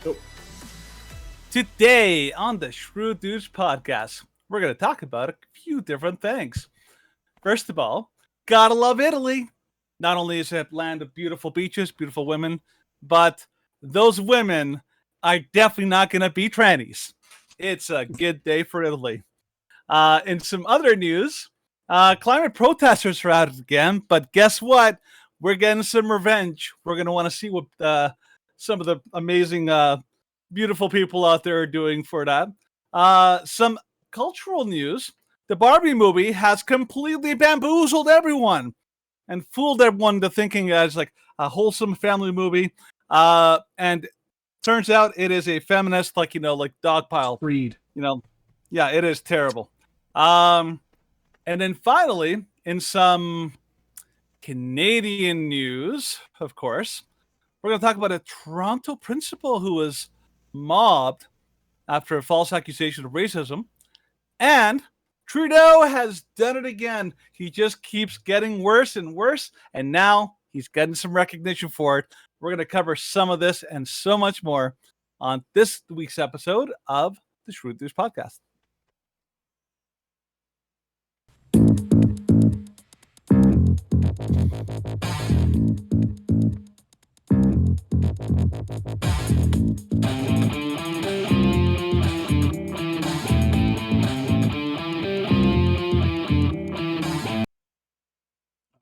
Oh, Today on the Shrewd Dudes podcast, we're going to talk about a few different things. First of all, gotta love Italy. Not only is it land of beautiful beaches, beautiful women, but those women are definitely not going to be trannies. It's a good day for Italy. In some other news, climate protesters are out again, but guess what? We're getting some revenge. We're going to want to see what some of the amazing, beautiful people out there are doing for that. Some cultural news. The Barbie movie has completely bamboozled everyone and fooled everyone to thinking it's like a wholesome family movie. And turns out it is a feminist, like dogpile. Freed. Yeah, it is terrible. And then finally, in some Canadian news, of course, we're going to talk about a Toronto principal who was mobbed after a false accusation of racism. And Trudeau has done it again. He just keeps getting worse and worse. And now he's getting some recognition for it. We're going to cover some of this and so much more on this week's episode of the Shrewd Dudes podcast.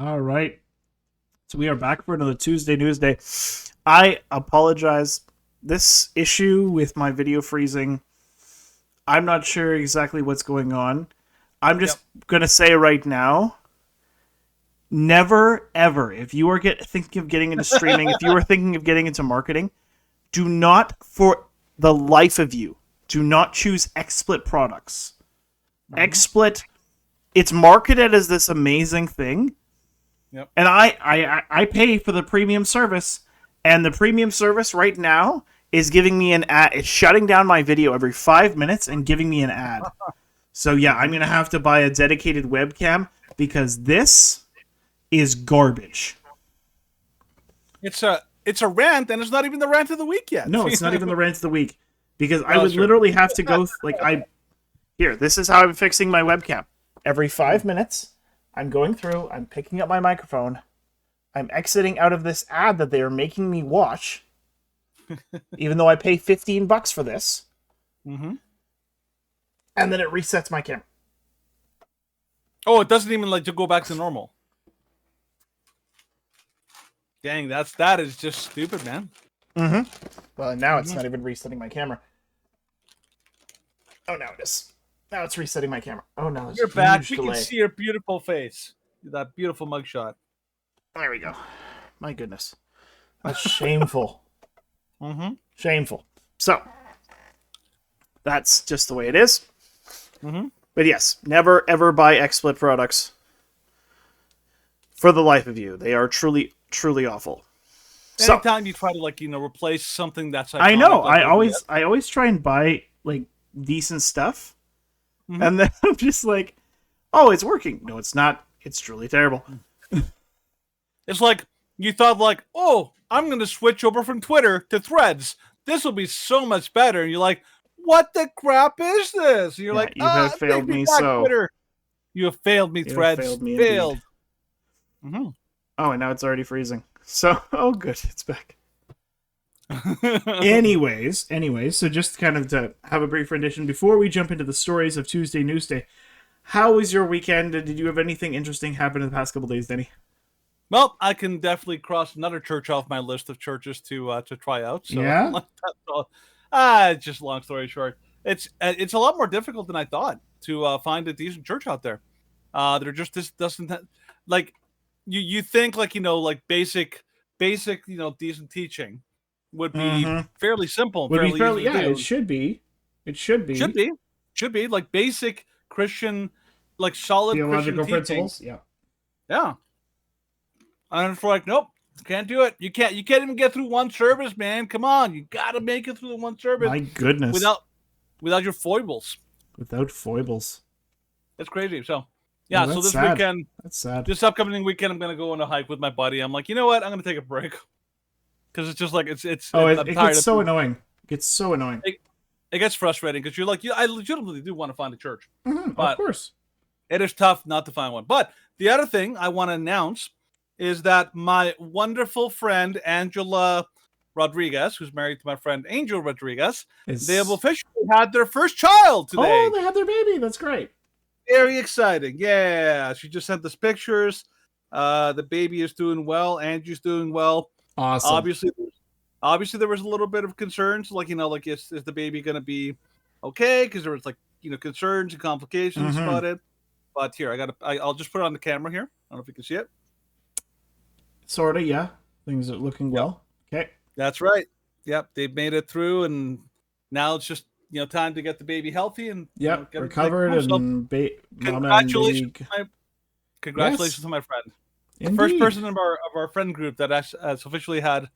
All right. So we are back for another Tuesday News Day. I apologize. This issue with my video freezing, I'm not sure exactly what's going on. I'm just going to say right now, never, ever, if you are thinking of getting into streaming, if you are thinking of getting into marketing, do not, for the life of you, do not choose XSplit products. XSplit, it's marketed as this amazing thing. Yep. And I pay for the premium service, and the premium service right now is giving me an ad. It's shutting down my video every 5 minutes and giving me an ad. So yeah, I'm gonna have to buy a dedicated webcam because this is garbage. It's a rant, and it's not even the rant of the week yet. No, it's not even the rant of the week because I would literally have to go here. This is how I'm fixing my webcam. Every 5 minutes, I'm going through. I'm picking up my microphone. I'm exiting out of this ad that they are making me watch, even though I pay $15 for this. Mm-hmm. And then it resets my camera. Oh, it doesn't even to go back to normal. Dang, that is just stupid, man. Mm-hmm. Well, now it's not even resetting my camera. Oh, now it is. Now it's resetting my camera. Oh, no. You're back. We can see your beautiful face. That beautiful mugshot. There we go. My goodness. That's shameful. Mm-hmm. Shameful. So, that's just the way it is. Mm-hmm. But yes, never ever buy XSplit products. For the life of you. They are truly, truly awful. Anytime you try to replace something that's iconic, I know. I always try and buy decent stuff. Mm-hmm. And then I'm just like, oh, it's working. No, it's not. It's truly terrible. It's like you thought oh, I'm going to switch over from Twitter to Threads. This will be so much better. And you're like, what the crap is this? And you're like, you have failed me so. Twitter. You have failed me, Threads. Failed. Mm-hmm. Oh, and now it's already freezing. So, oh, good. It's back. Anyways, so just kind of to have a brief rendition before we jump into the stories of Tuesday News Day. How was your weekend? Did you have anything interesting happen in the past couple days, Denny? Well, I can definitely cross another church off my list of churches to try out. So yeah. Just long story short, it's a lot more difficult than I thought to find a decent church out there. There just doesn't you think basic decent teaching would be fairly simple. Would fairly be fairly easy to do. It should be. It should be. Should be basic Christian, solid theological Christian principles. teaching. Yeah. And it's nope, can't do it. You can't even get through one service, man. Come on, you gotta make it through the one service. My goodness. Without your foibles. Without foibles. It's crazy. So yeah, so this sad. weekend, that's sad. This upcoming weekend, I'm gonna go on a hike with my buddy. I'm like, you know what? I'm gonna take a break because it's just it's. It gets so annoying. gets so annoying. It gets frustrating because you're like, I legitimately do want to find a church. Of course. It is tough not to find one. But the other thing I want to announce is that my wonderful friend, Angela Rodriguez, who's married to my friend Angel Rodriguez, they have officially had their first child today. Oh, they had their baby. That's great. Very exciting. Yeah. She just sent us pictures. The baby is doing well. Angie's doing well. Awesome. Obviously, there was a little bit of concerns, like, like is the baby going to be okay? Because there was concerns and complications about it. But here, I'll just put it on the camera here. I don't know if you can see it. Sorta, yeah. Things are looking well. Okay. That's right. Yep, they've made it through, and now it's just time to get the baby healthy and get recovered and congratulations to my friend. Indeed. The first person of our friend group that has officially had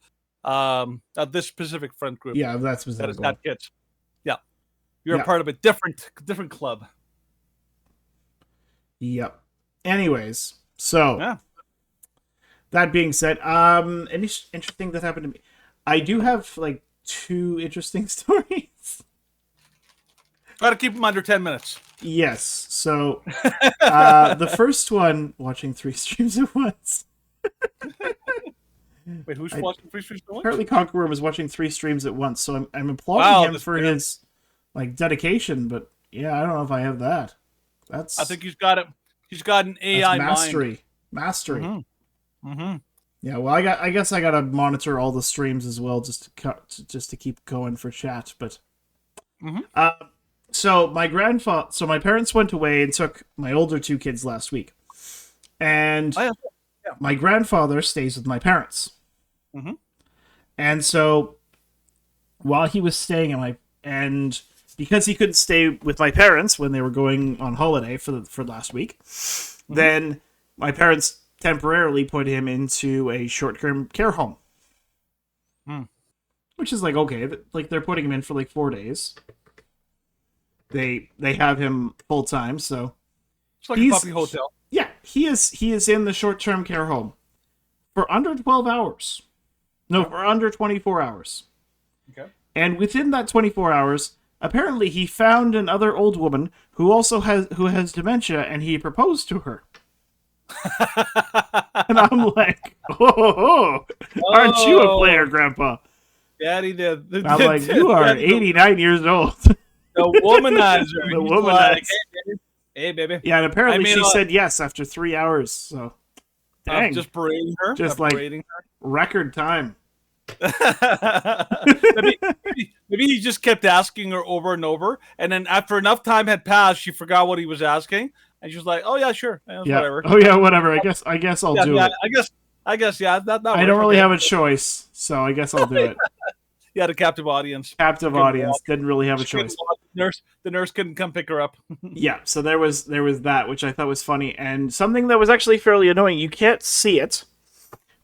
this specific friend group. Yeah, that specific that has had kids. Yeah, you're a part of a different club. Yep. Anyways, so that being said, any interesting that happened to me? I do have 2 interesting stories. Got to keep them under 10 minutes. Yes. So the first one, watching 3 streams at once. Wait, who's watching 3 streams at once? Apparently Conqueror was watching 3 streams at once, so I'm applauding him for his dedication, but yeah, I don't know if I have that. I think he's got it. He's got an AI mastery. Yeah, well, I guess I gotta monitor all the streams as well, just to keep going for chat. But so my parents went away and took my older 2 kids last week, and my grandfather stays with my parents. And so while he was staying and because he couldn't stay with my parents when they were going on holiday for last week, then my parents temporarily put him into a short-term care home. Which is okay, they're putting him in for 4 days. They have him full time, so it's like a puppy hotel. Yeah, he is in the short-term care home for under 12 hours. No, for under 24 hours. Okay. And within that 24 hours, apparently he found another old woman who has dementia, and he proposed to her. And I'm like, aren't you a player, Grandpa? Yeah, he did. I'm like, you are 89 years old. The womanizer. The womanizer. Like, hey, baby. Yeah, and apparently she said yes after 3 hours. So, dang. Just berating her? Just berating her? Record time. maybe he just kept asking her over and over, and then after enough time had passed, she forgot what he was asking, and she was like, "Oh yeah, sure, whatever." Oh yeah, whatever. I guess I'll do it. I guess yeah. That I don't really have a choice, so I guess I'll do it. Yeah, the captive audience. Didn't really have a choice. The nurse couldn't come pick her up. Yeah, so there was that, which I thought was funny, and something that was actually fairly annoying. You can't see it,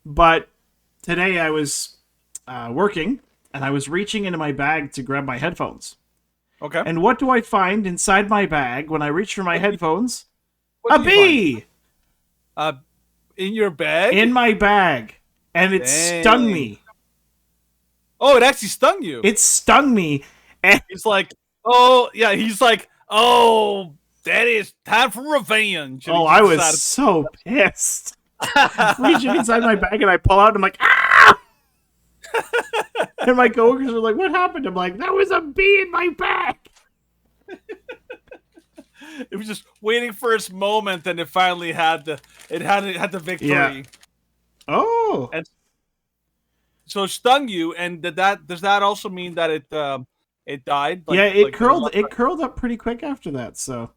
but today I was working, and I was reaching into my bag to grab my headphones. Okay. And what do I find inside my bag when I reach for my headphones? A bee! In your bag? In my bag. And it stung me. Oh, it actually stung you? It stung me. And he's like, oh, that is time for revenge. And I was so pissed. Reaching inside my bag, and I pull out, and I'm like, ah! And my coworkers are like, what happened? I'm like, that was a bee in my bag. It was just waiting for its moment, and it finally had the victory. Yeah. Oh. And so it stung you, and does that also mean that it died? It curled up pretty quick after that, so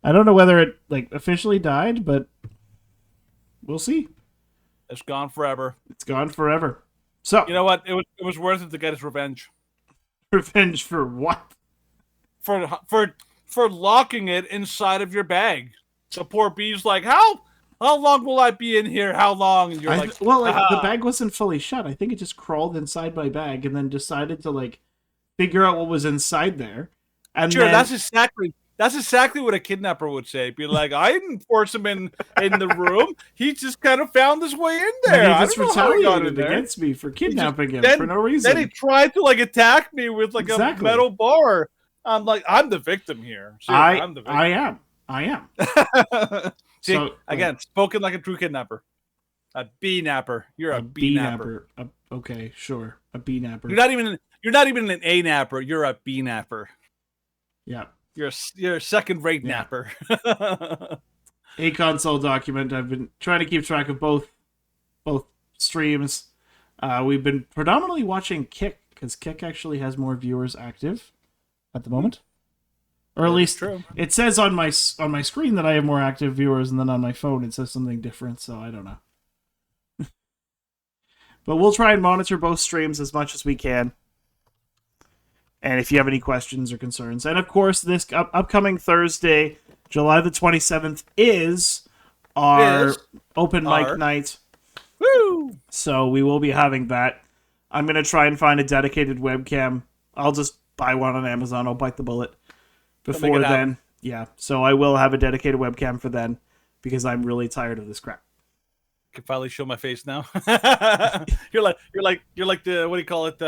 I don't know whether it officially died, but we'll see. It's gone forever. It's gone forever. So you know what? It was worth it to get his revenge. Revenge for what? For locking it inside of your bag. So poor bee's like, how long will I be in here? How long? And you're the bag wasn't fully shut. I think it just crawled inside my bag and then decided to figure out what was inside there. And sure, that's That's exactly what a kidnapper would say. Be like, I didn't force him in the room. He just kind of found his way in there. And he just I don't know how he got in retaliated there. against me for kidnapping him for no Then reason. he tried to like attack me with like a metal bar. I'm like, I'm the victim here. Seriously, I'm the victim. I am. See, so, again, spoken like a true kidnapper. A bee-napper. You're a bee-napper. Okay, sure. A bee-napper. You're not even an A-napper. You're a bee-napper. Yeah. You're a second-rate napper. A console document. I've been trying to keep track of both streams. We've been predominantly watching Kick, because Kick actually has more viewers active at the moment. Or at least it says on my screen that I have more active viewers, and then on my phone it says something different, so I don't know. But we'll try and monitor both streams as much as we can. And if you have any questions or concerns. And of course, this upcoming Thursday, July the 27th, is our open mic night. Woo! So we will be having that. I'm going to try and find a dedicated webcam. I'll just buy one on Amazon. I'll bite the bullet. Before then, yeah. So I will have a dedicated webcam for then, because I'm really tired of this crap. I can finally show my face now. you're like the, what do you call it?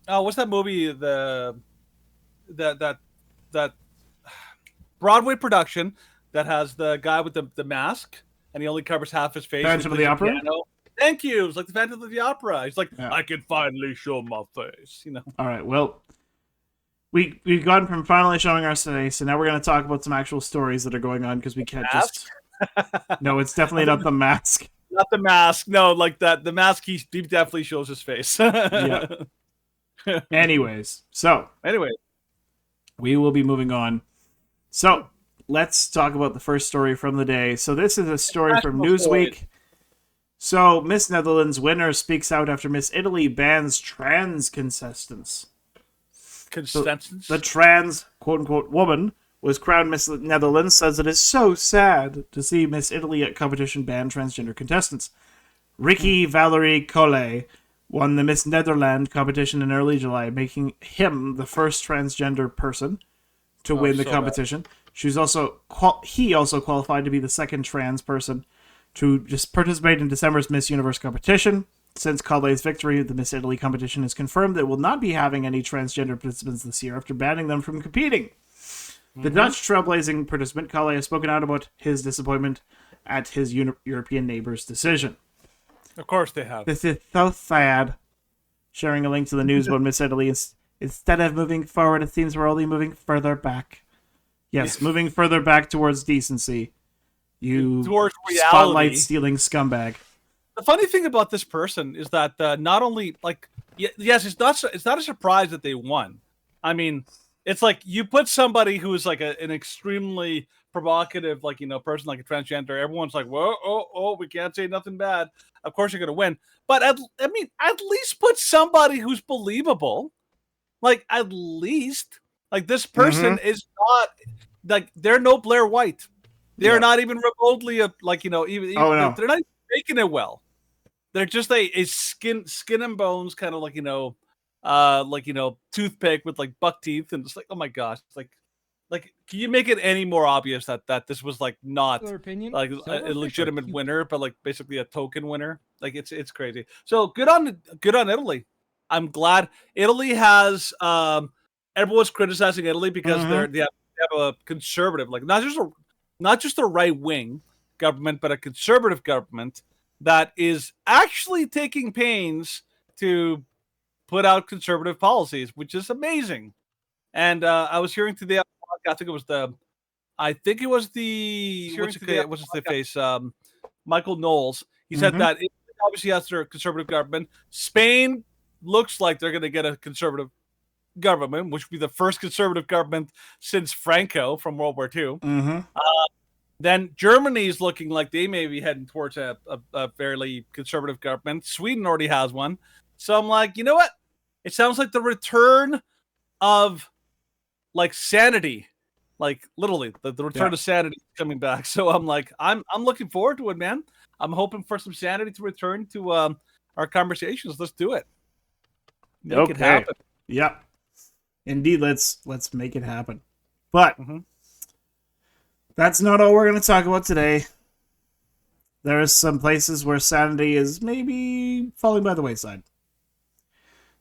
What's that movie? That Broadway production that has the guy with the mask and he only covers half his face. Phantom of the Opera. Thank you. It's like the Phantom of the Opera. He's like, I can finally show my face. All right. Well, we've gone from finally showing our face, so now we're going to talk about some actual stories that are going on, because we can't just. No, it's definitely not the mask. Not the mask. No, like that. The mask. He definitely shows his face. Yeah. Anyways, we will be moving on. So let's talk about the first story from the day. So this is a story from Newsweek. So Miss Netherlands winner speaks out after Miss Italy bans trans contestants. So the trans quote-unquote woman was crowned Miss Netherlands, says it is so sad to see Miss Italy at competition ban transgender contestants. Ricky Valerie Collet won the Miss Netherland competition in early July, making him the first transgender person to win the competition. He also qualified to be the second trans person to just participate in December's Miss Universe competition. Since Collet's victory, the Miss Italy competition has confirmed that it will not be having any transgender participants this year after banning them from competing. The Dutch trailblazing participant, Collet, has spoken out about his disappointment at his European neighbor's decision. Of course they have. This is so sad. Sharing a link to the news about Miss Italy, instead of moving forward, it seems we're only moving further back. Yes, moving further back towards decency. Towards reality. Spotlight-stealing scumbag. The funny thing about this person is that not only, like, yes, it's not a surprise that they won. I mean, it's like you put somebody who is like an extremely provocative, like, person like a transgender. Everyone's like, whoa, we can't say nothing bad. Of course you're going to win. But at least put somebody who's believable. Like, at least, like, this person is not, like, they're no Blair White. They're not even remotely, they're not even making it well. They're just a skin and bones kind of toothpick with like buck teeth, and it's like, oh my gosh, it's like can you make it any more obvious that this was like not like a legitimate winner, but like basically a token winner? Like it's crazy. So good on Italy. I'm glad Italy has everyone's criticizing Italy because they have a conservative, like not just a right wing government, but a conservative government that is actually taking pains to put out conservative policies, which is amazing. And I was hearing today, I think it was Michael Knowles. He said that it obviously has their conservative government. Spain looks like they're going to get a conservative government, which would be the first conservative government since Franco from World War II. Then Germany's looking like they may be heading towards a fairly conservative government. Sweden already has one. So I'm like, you know what? It sounds like the return of like sanity, like literally the return of sanity coming back. So I'm like, I'm looking forward to it, man. I'm hoping for some sanity to return to our conversations. Let's do it. Make it happen. Yep. Indeed, let's make it happen. But that's not all we're going to talk about today. There are some places where sanity is maybe falling by the wayside.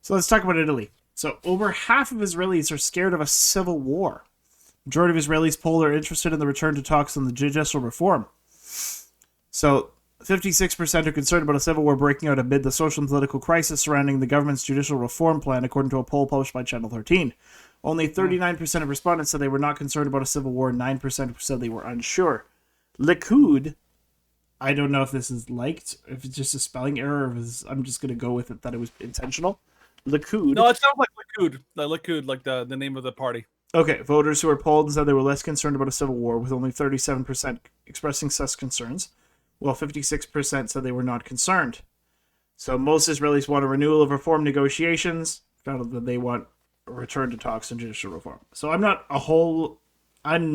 So let's talk about Italy. So over half of Israelis are scared of a civil war. Majority of Israelis polled are interested in the return to talks on the judicial reform. So 56% are concerned about a civil war breaking out amid the social and political crisis surrounding the government's judicial reform plan, according to a poll published by Channel 13. Only 39% of respondents said they were not concerned about a civil war. 9% said they were unsure. Likud, I don't know if this is liked, if it's just a spelling error, or if I'm just going to go with it that it was intentional. Likud. No, it sounds like Likud. Likud, like the name of the party. Okay, voters who were polled said they were less concerned about a civil war, with only 37% expressing such concerns, while 56% said they were not concerned. So most Israelis want a renewal of reform negotiations, found that they want a return to talks and judicial reform. So I'm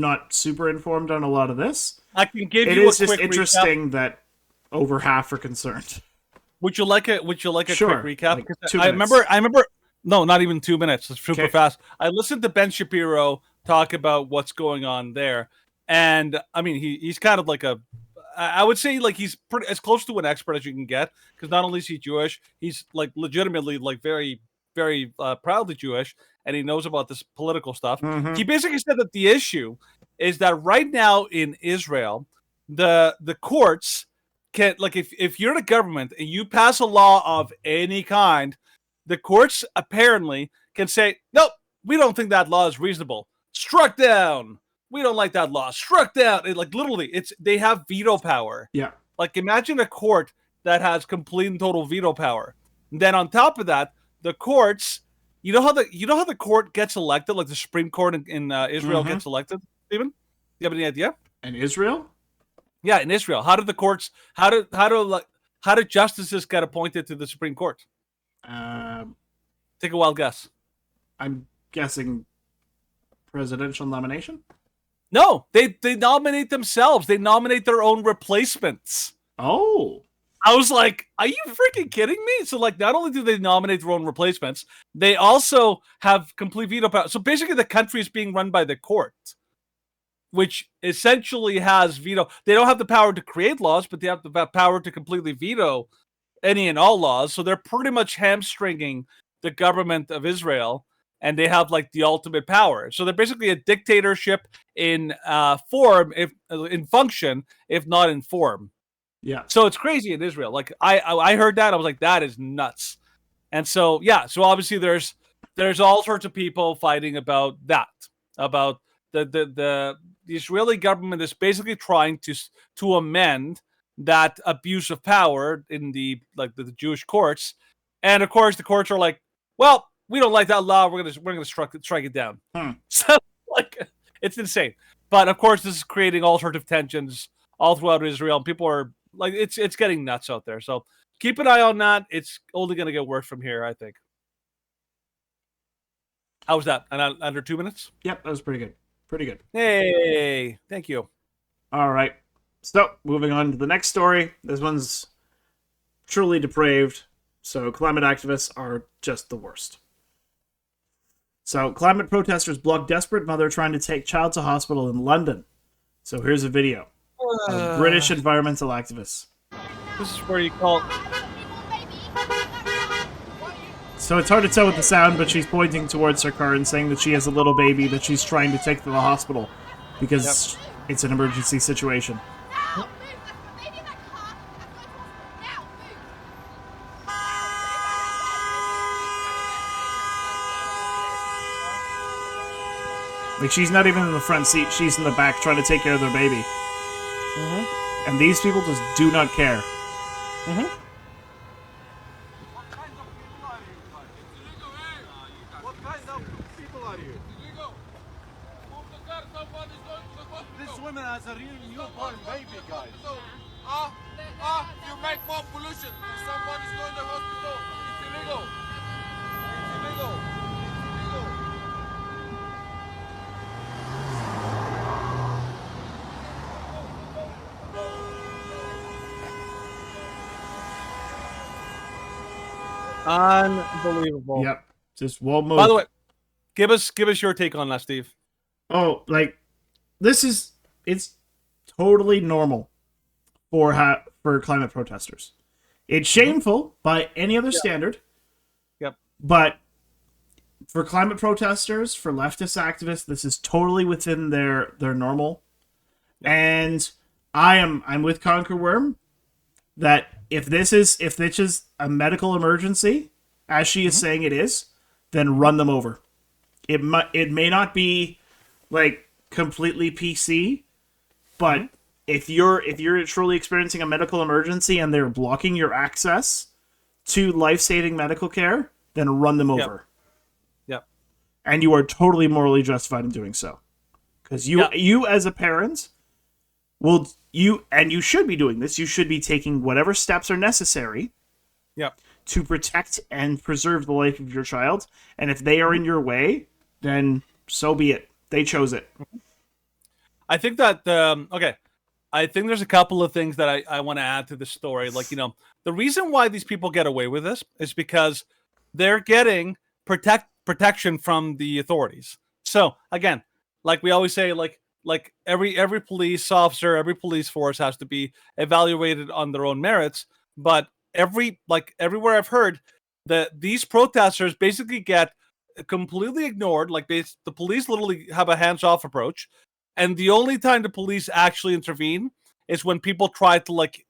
not super informed on a lot of this. I can give it you is a just quick interesting recap. That over half are concerned. Would you like a Sure, quick recap? like Because 2 I minutes. remember. No, not even 2 minutes. It's super Okay. fast. I listened to Ben Shapiro talk about what's going on there, and I mean, he's kind of like I would say like he's pretty as close to an expert as you can get, because not only is he Jewish, he's like legitimately like very, very proudly Jewish, and he knows about this political stuff. Mhm. He basically said that the issue is that right now in Israel, the courts can, like, if you're the government and you pass a law of any kind, the courts apparently can say, nope, we don't think that law is reasonable. Struck down. We don't like that law. Struck down. Like literally, they have veto power. Yeah. Like imagine a court that has complete and total veto power. And then on top of that, the courts, you know how the court gets elected, like the Supreme Court in Israel gets elected, Stephen? Do you have any idea? In Israel? Yeah, in Israel. How did the courts how did justices get appointed to the Supreme Court? Take a wild guess. I'm guessing presidential nomination? No, they nominate themselves. They nominate their own replacements. Oh. I was like, are you freaking kidding me? So like, not only do they nominate their own replacements, they also have complete veto power. So basically the country is being run by the court, which essentially has veto. They don't have the power to create laws, but they have the power to completely veto any and all laws. So they're pretty much hamstringing the government of Israel, and they have like the ultimate power. So they're basically a dictatorship in form, if in function, if not in form. Yeah. So it's crazy in Israel. Like I heard that, I was like, that is nuts. And so yeah, so obviously there's all sorts of people fighting about that, about the Israeli government is basically trying to amend that abuse of power in the Jewish courts, and of course the courts are like, well, we don't like that law. We're gonna strike it down. So like it's insane. But of course this is creating all sorts of tensions all throughout Israel. People are like, it's getting nuts out there. So keep an eye on that. It's only gonna get worse from here, I think. How was that? Under 2 minutes? Yep, that was pretty good. Pretty good. Hey, thank you. All right. So, moving on to the next story. This one's truly depraved. So, climate activists are just the worst. So, climate protesters block desperate mother trying to take child to hospital in London. So, here's a video of British environmental activists. This is where you call... So it's hard to tell with the sound, but she's pointing towards her car and saying that she has a little baby that she's trying to take to the hospital because it's an emergency situation. Like, she's not even in the front seat, she's in the back trying to take care of their baby. And these people just do not care. This woman has a real newborn baby, guys. You make more pollution. Somebody's going to the hospital. It's illegal. It's illegal. It's illegal. Unbelievable. Yep. Just won't move. By the way, give us your take on that, Steve. Oh, like it's totally normal for climate protesters. It's shameful by any other standard. Yep. But for climate protesters, for leftist activists, this is totally within their normal. Yep. And I'm with Conquer Worm that if this is a medical emergency, as she is saying it is, then run them over. It may not be like completely PC, but if you're truly experiencing a medical emergency and they're blocking your access to life-saving medical care, then run them over. Yep. And you are totally morally justified in doing so. Because you as a parent you should be doing this. You should be taking whatever steps are necessary to protect and preserve the life of your child. And if they are in your way, then so be it. They chose it. I think that I think there's a couple of things that I want to add to the story. Like, the reason why these people get away with this is because they're getting protection from the authorities. So again, like we always say, like every police officer, every police force has to be evaluated on their own merits. But everywhere I've heard that these protesters basically get completely ignored. Like the police literally have a hands-off approach. And the only time the police actually intervene is when people try to like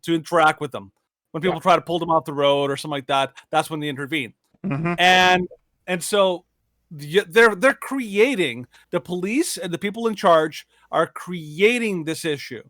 to interact with them. When people try to pull them off the road or something like that, that's when they intervene. Mm-hmm. And so they're creating, the police and the people in charge are creating this issue.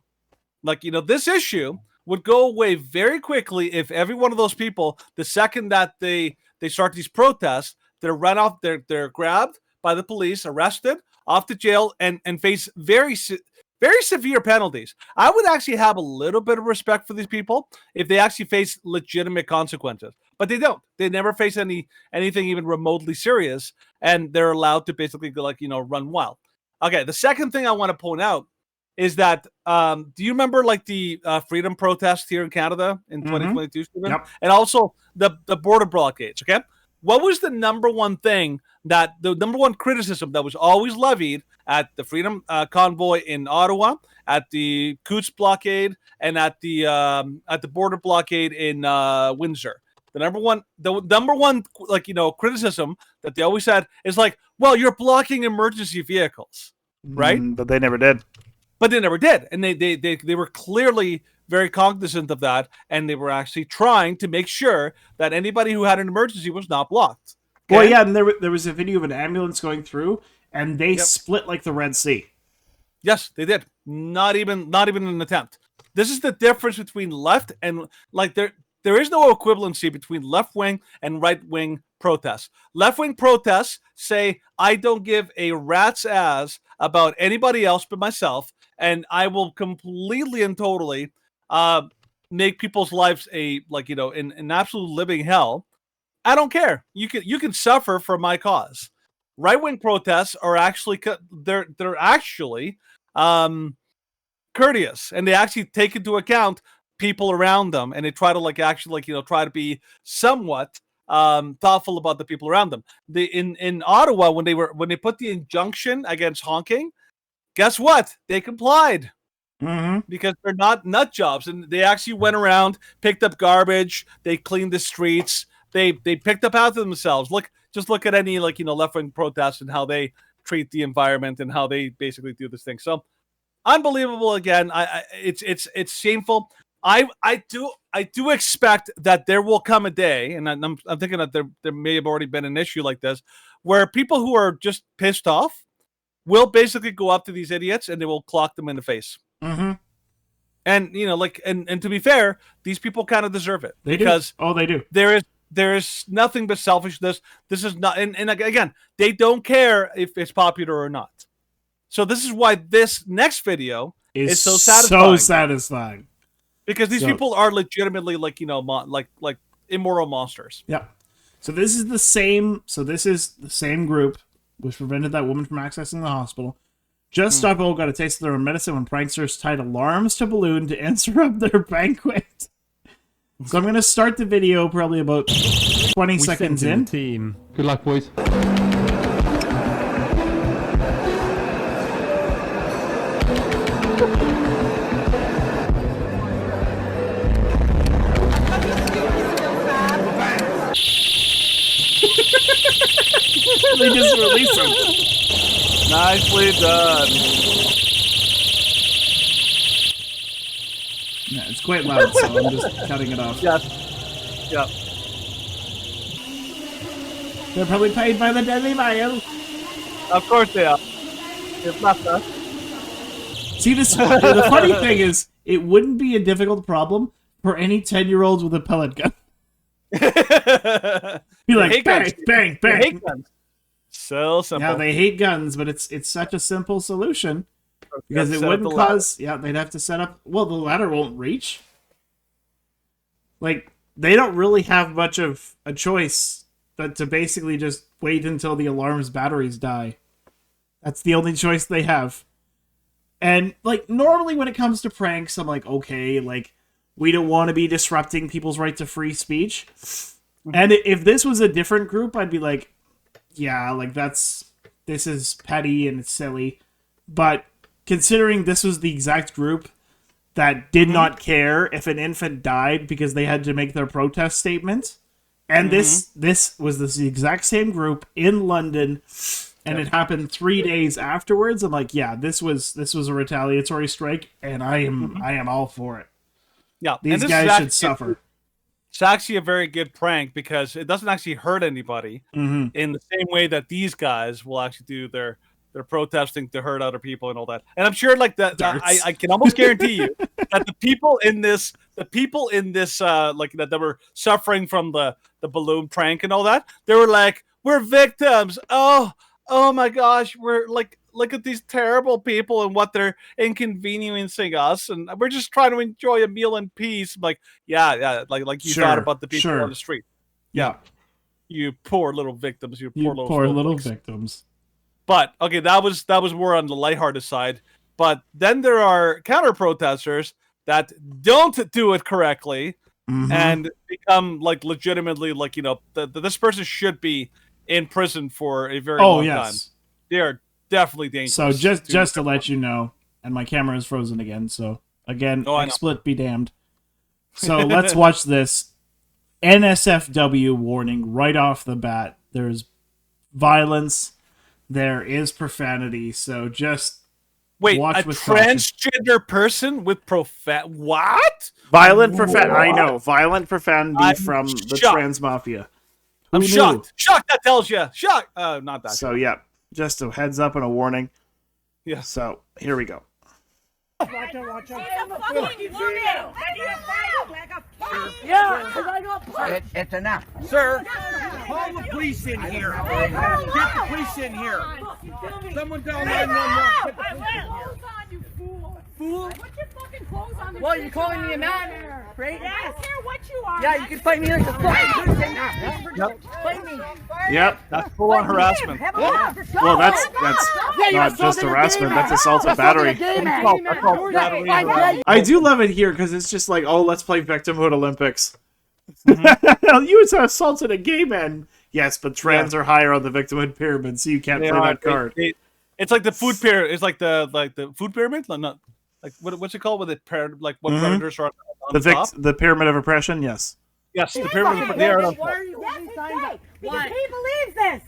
Like, this issue would go away very quickly if every one of those people, the second that they start these protests, they're run off, they're grabbed by the police, arrested, off to jail, and face very severe penalties. I would actually have a little bit of respect for these people if they actually face legitimate consequences. But they don't. They never face anything even remotely serious, and they're allowed to basically go run wild. Okay, the second thing I want to point out is that do you remember the freedom protest here in Canada in 2022, Stephen? Yep. And also the border blockades, okay? What was the number one criticism that was always levied at the Freedom Convoy in Ottawa, at the Coutts blockade, and at the border blockade in Windsor? The number one criticism that they always said is well, you're blocking emergency vehicles, right? But they never did. And they were clearly very cognizant of that, and they were actually trying to make sure that anybody who had an emergency was not blocked. Okay? Well, yeah, and there was a video of an ambulance going through, and they split like the Red Sea. Yes, they did. Not even an attempt. This is the difference between left and there is no equivalency between left-wing and right-wing protests. Left-wing protests say, I don't give a rat's ass about anybody else but myself, and I will completely and totally make people's lives an absolute living hell. I don't care. You can suffer for my cause. Right-wing protests are actually they're actually courteous, and they actually take into account people around them, and they try to try to be somewhat thoughtful about the people around them. In Ottawa, when they put the injunction against honking, guess what? They complied. Because they're not nut jobs, and they actually went around, picked up garbage, they cleaned the streets, they picked up after themselves. Just look at any left-wing protests and how they treat the environment and how they basically do this thing. So unbelievable. Again, it's shameful. I do expect that there will come a day, and I'm thinking that there may have already been an issue like this, where people who are just pissed off will basically go up to these idiots and they will clock them in the face. And and to be fair, these people kind of deserve it. They do. Oh, they do. There is nothing but selfishness. This is not, and again, they don't care if it's popular or not. So this is why this next video is so satisfying. Because these people are legitimately immoral monsters. Yeah. So this is the same group which prevented that woman from accessing the hospital. Just Stop Oil got a taste of their own medicine when pranksters tied alarms to balloon to interrupt their banquet. So I'm going to start the video probably about 20 seconds in. Team. Good luck, boys. They just release him. Nicely done. Yeah, it's quite loud, so I'm just cutting it off. Yes. Yep. They're probably paid by the Daily Mail. Of course they are. If not that. See, the funny thing is, it wouldn't be a difficult problem for any 10-year-olds with a pellet gun. Be like, bang, bang, bang. They hate guns. So simple. Yeah, they hate guns, but it's such a simple solution. Because it wouldn't cause... Yeah, they'd have to set up... Well, the ladder won't reach. Like, they don't really have much of a choice but to basically just wait until the alarm's batteries die. That's the only choice they have. And, like, normally when it comes to pranks, I'm like, okay, like, we don't want to be disrupting people's right to free speech. And if this was a different group, I'd be like, yeah, like, this is petty and it's silly. But considering this was the exact group that did not care if an infant died because they had to make their protest statement, and this was the exact same group in London, and it happened 3 days afterwards, I'm like, yeah, this was a retaliatory strike, and I am all for it. Yeah, these guys should suffer. It's actually a very good prank because it doesn't actually hurt anybody in the same way that these guys will actually do their protesting to hurt other people and all that. And I'm sure like that I can almost guarantee you that the people in this like that were suffering from the balloon prank and all that, they were like, we're victims. Oh my gosh, we're like, look at these terrible people and what they're inconveniencing us, and we're just trying to enjoy a meal in peace. Like, yeah, like you thought about the people on the street. Yeah. You poor little victims. You poor little victims. But okay, that was more on the lighthearted side. But then there are counter protesters that don't do it correctly and become like legitimately like, you know, this person should be in prison for a very long time. They are definitely dangerous. So just to let you know, and my camera is frozen again. So again, XSplit be damned. So let's watch this NSFW warning right off the bat. There's violence. There is profanity, so just watch with transgender caution. Person with what? Violent profanity. I know, violent profanity from the trans mafia. I'm shocked. Shocked. That tells you. Shocked. Not that. So yeah, just a heads up and a warning. Yeah. So here we go. Watch out. Yeah, it's enough. Sir, call the police in here. Get the police in here. Someone down 911. You fool. Put your fucking clothes on. Well, you're calling me a man, right? I don't care what you are. Yeah, you can fight me like a fight. Fight me. Yep. That's full-on harassment. Well, that's not just harassment. That's assault and battery. I do love it here because it's just like, oh, let's play Victimhood Olympics. You assaulted a gay man. Yes, but trans are higher on the victimhood pyramid, so you can't play that card. It's like the food pyramid. It's like the food pyramid. Not like what's it called? With it, like what predators are on top? The pyramid of oppression. Yes. Yes, the pyramid. They are on top. Why are you holding signs up? Because he believes this.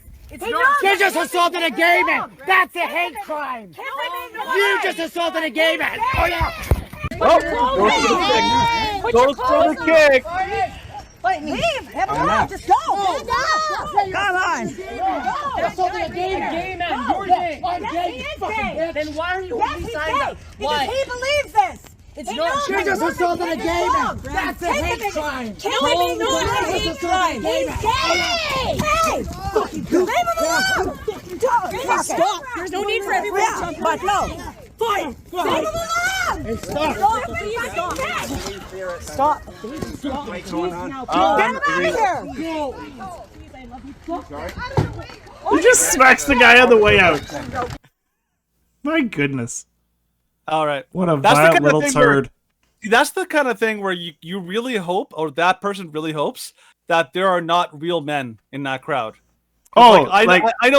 You just assaulted a gay man. That's a hate crime. You just assaulted a gay man. Oh yeah. Goes for the kick. Fight me. Leave him alone. Just go. Come on. You assaulted a gay man. You're gay. I'm gay. Then why are you holding signs up? Because he believes this. It's not. You just assaulted a gay man. That's a hate crime. Killing me not a hate crime. He's gay. Hey, leave him alone. Stop. There's no need for everyone to jump. But no. Fight! Leave him alone! Hey, stop! Stop! What's going on? Get him out of here! He just smacks the guy on the way out. My goodness. All right. What a vile little turd. That's the kind of thing where you really hope, or that person really hopes, that there are not real men in that crowd. Oh, I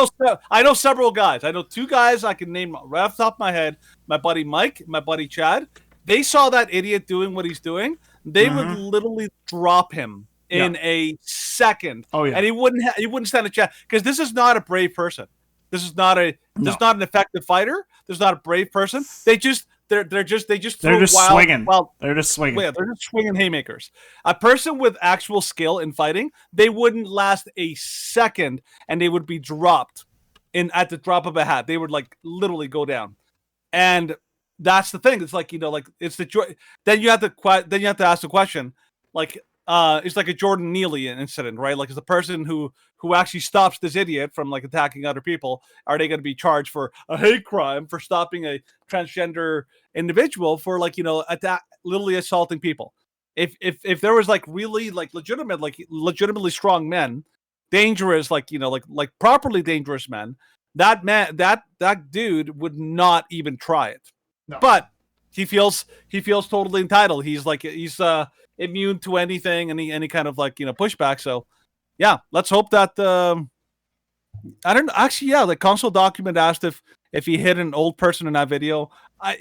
know several guys. I know two guys I can name right off the top of my head. My buddy Mike, my buddy Chad. They saw that idiot doing what he's doing. They would literally drop him in a second. Oh, yeah. And he wouldn't stand a chance, because this is not a brave person. This is not an effective fighter. This is not a brave person. They're just swinging. Wild, they're just swinging. yeah, they're just swinging haymakers. A person with actual skill in fighting, they wouldn't last a second, and they would be dropped at the drop of a hat. They would like literally go down. And that's the thing. It's like, like it's the joy. Then you have to ask the question, like, it's like a Jordan Neely incident, right? Like, is the person who actually stops this idiot from like attacking other people, are they going to be charged for a hate crime for stopping a transgender individual for like, literally assaulting people? If there was like really like legitimately strong men, dangerous, like, like properly dangerous men, that dude would not even try it. No. But he feels totally entitled. He's immune to anything, any kind of like, pushback. So yeah, let's hope that I don't actually, yeah, the console document asked if he hit an old person in that video.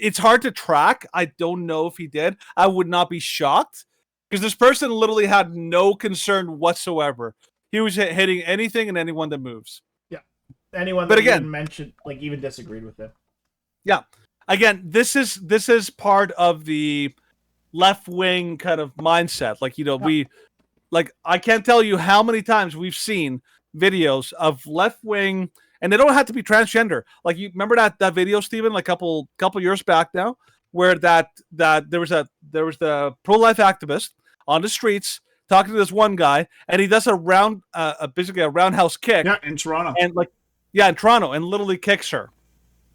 It's hard to track. I don't know if he did. I would not be shocked, because this person literally had no concern whatsoever. He was hitting anything and anyone that moves. Yeah. Anyone but that again, even mentioned, like, even disagreed with him. Yeah. Again, this is part of the left-wing kind of mindset. Like, I can't tell you how many times we've seen videos of left-wing, and they don't have to be transgender. Like, you remember that video, Stephen, like a couple years back now, where that there was the pro-life activist on the streets talking to this one guy, and he does basically a roundhouse kick. Yeah, in Toronto. And in Toronto, and literally kicks her.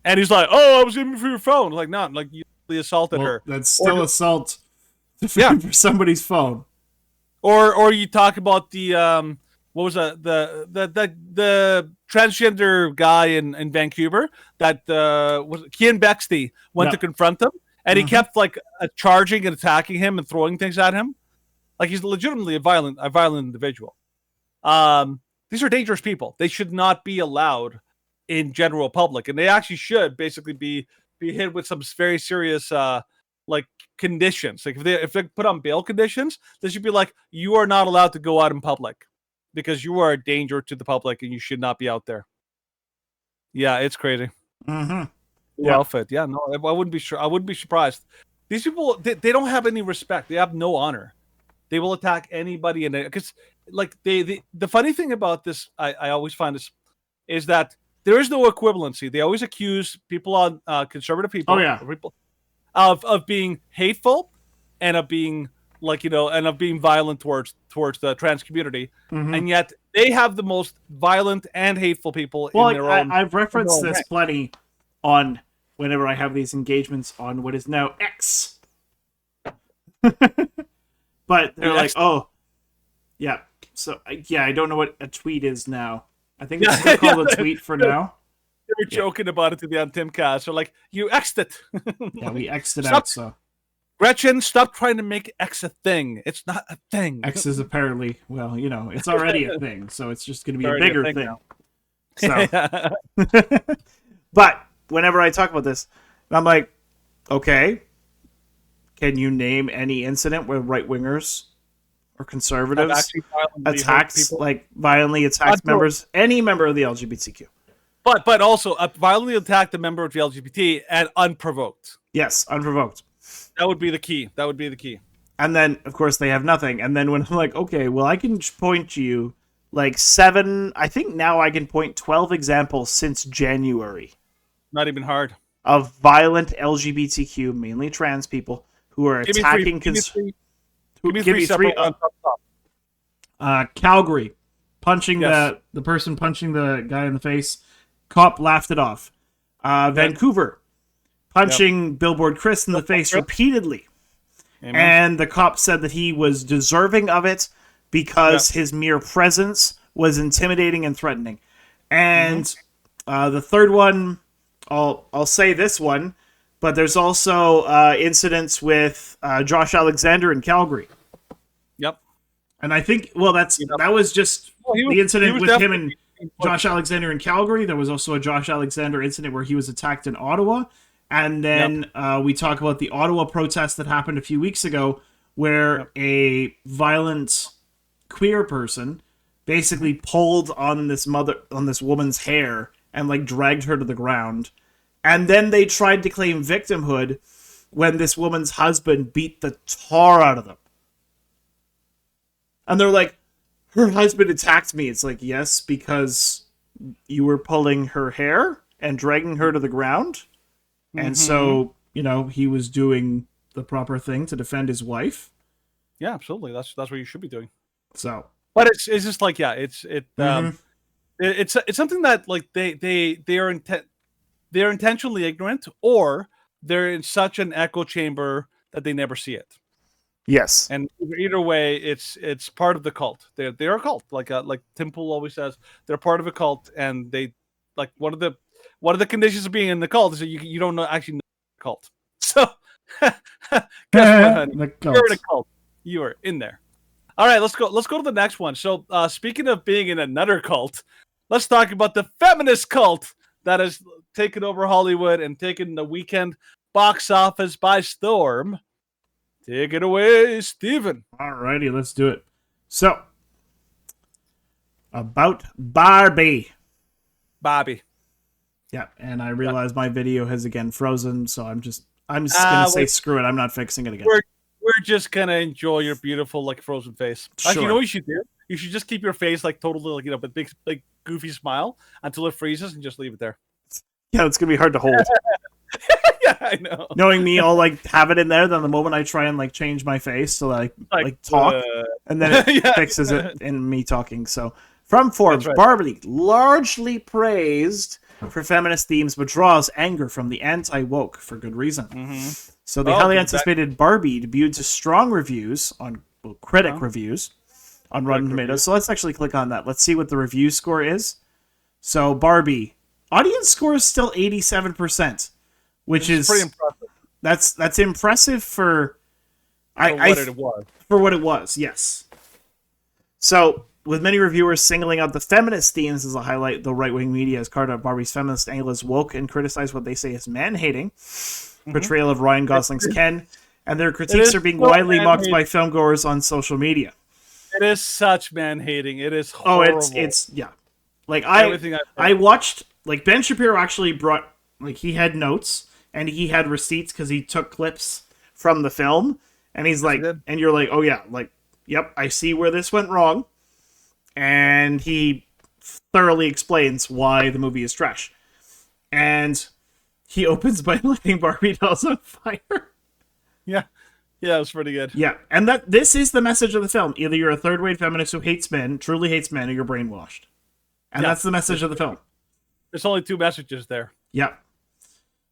And he's like, "Oh, I was aiming for your phone." Like, no, like, you assaulted her. That's still assault. For somebody's phone. Or you talk about the what was the transgender guy in Vancouver that was Kian Bexley went to confront him, and he kept like charging and attacking him and throwing things at him. Like, he's legitimately a violent individual. These are dangerous people. They should not be allowed in general public, and they actually should basically be hit with some very serious like conditions. Like, if they put on bail conditions, they should be like, you are not allowed to go out in public because you are a danger to the public and you should not be out there. Yeah, it's crazy. Yeah. Outfit. Yeah, no, I wouldn't be sure. I wouldn't be surprised. These people, they don't have any respect. They have no honor. They will attack anybody, and because like the funny thing about this, I always find this, is that there is no equivalency. They always accuse people on conservative people. Oh yeah. People, of being hateful, and of being like, and of being violent towards the trans community, and yet they have the most violent and hateful people in their own. I've referenced this plenty on whenever I have these engagements on what is now X. But they're like, oh, yeah. So yeah, I don't know what a tweet is now. I think it's still called a tweet for now. They were joking about it to the on Timcast. They're like, you X'd it. Yeah, we X'd it out, so. Gretchen, stop trying to make X a thing. It's not a thing. X is apparently, well, it's already a thing, so it's just going to be a bigger thing. So, but whenever I talk about this, I'm like, okay, can you name any incident where right-wingers or conservatives violently attacks members, any member of the LGBTQ? But also violently attacked a member of the LGBT and unprovoked. Yes, unprovoked. That would be the key. And then, of course, they have nothing. And then when I'm like, okay, well, I can point you like 7, I think now I can point 12 examples since January. Not even hard. Of violent LGBTQ, mainly trans people, who are attacking... Give me three. Calgary, punching the person punching the guy in the face. Cop laughed it off. Vancouver, punching Billboard Chris in the face repeatedly. Amen. And the cop said that he was deserving of it because his mere presence was intimidating and threatening. And the third one, I'll say this one, but there's also incidents with Josh Alexander in Calgary. Yep. And I think, well, that was just the incident with him and Josh Alexander in Calgary. There was also a Josh Alexander incident where he was attacked in Ottawa. And then we talk about the Ottawa protest that happened a few weeks ago where a violent queer person basically pulled on this woman's hair and like dragged her to the ground. And then they tried to claim victimhood when this woman's husband beat the tar out of them. And they're like, her husband attacked me. It's like, yes, because you were pulling her hair and dragging her to the ground. And so, you know, he was doing the proper thing to defend his wife. Yeah, absolutely. That's what you should be doing. So, but it's just like, yeah, it's something that like they are intentionally ignorant, or they're in such an echo chamber that they never see it. yes. And either way, it's part of the cult. They're a cult. Like Tim Pool always says, they're part of a cult, and they like one of the conditions of being in the cult is that you don't actually know the cult. So guess what, honey? You're in a cult. You are in there. All right, let's go to the next one. So speaking of being in another cult, let's talk about the feminist cult that has taken over Hollywood and taken the weekend box office by storm. Take it away, Steven. Alrighty, let's do it. So, about Barbie. Yeah, and I realize my video has again frozen, so I'm just gonna say screw it. I'm not fixing it again. We're just gonna enjoy your beautiful like frozen face. Actually, you know what you should do? You should just keep your face like totally like, you know, but big like goofy smile until it freezes and just leave it there. Yeah, it's gonna be hard to hold. Yeah, I know. Knowing me, I'll like have it in there. Then the moment I try and like change my face to like talk, and then it fixes it in me talking. So from Forbes, right. Barbie largely praised for feminist themes, but draws anger from the anti-woke for good reason. So the highly anticipated Barbie debuted to strong reviews on critic reviews on Rotten Tomatoes. So let's actually click on that. Let's see what the review score is. So Barbie audience score is still 87%, which is pretty impressive. That's impressive for what it was. Yes. So, with many reviewers singling out the feminist themes as a highlight, the right-wing media has carved out Barbie's feminist angle as woke and criticized what they say is man-hating portrayal of Ryan Gosling's Ken, and their critiques are being widely mocked by filmgoers on social media. It is such man-hating. It is horrible. Oh, it's yeah. Like I watched, like Ben Shapiro actually brought, like he had notes and he had receipts because he took clips from the film, and he's like, and you're like, oh yeah, like, yep, I see where this went wrong. And he thoroughly explains why the movie is trash. And he opens by lighting Barbie dolls on fire. Yeah, it was pretty good. Yeah, and this is the message of the film. Either you're a third-rate feminist who hates men, truly hates men, or you're brainwashed. And that's the message of the film. There's only two messages there. Yeah.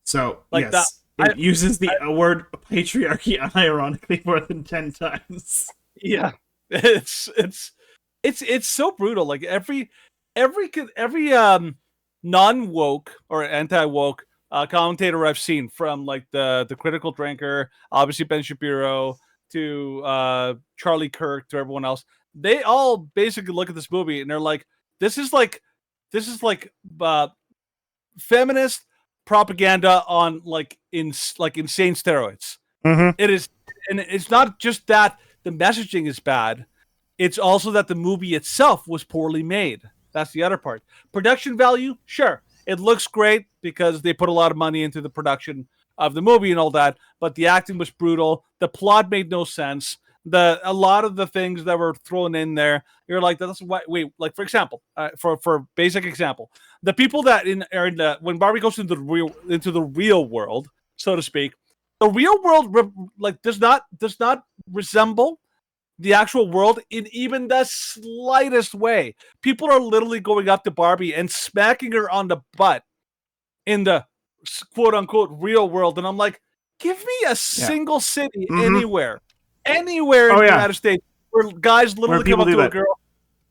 So, like yes, it uses the word patriarchy unironically more than 10 times. Yeah, it's so brutal. Like every non-woke or anti-woke commentator I've seen, from like the critical drinker, obviously Ben Shapiro, to Charlie Kirk, to everyone else, they all basically look at this movie and they're like, this is like feminist propaganda on like insane steroids. It is, and it's not just that the messaging is bad. It's also that the movie itself was poorly made. That's the other part. Production value, sure. It looks great because they put a lot of money into the production of the movie and all that, but the acting was brutal. The plot made no sense. A lot of the things that were thrown in there, you're like, that's why. Wait, like for example, for basic example, the people that when Barbie goes into the real world, so to speak, the real world does not resemble the actual world in even the slightest way. People are literally going up to Barbie and smacking her on the butt in the quote unquote real world. And I'm like, give me a single city anywhere in the United States where guys literally come up to a girl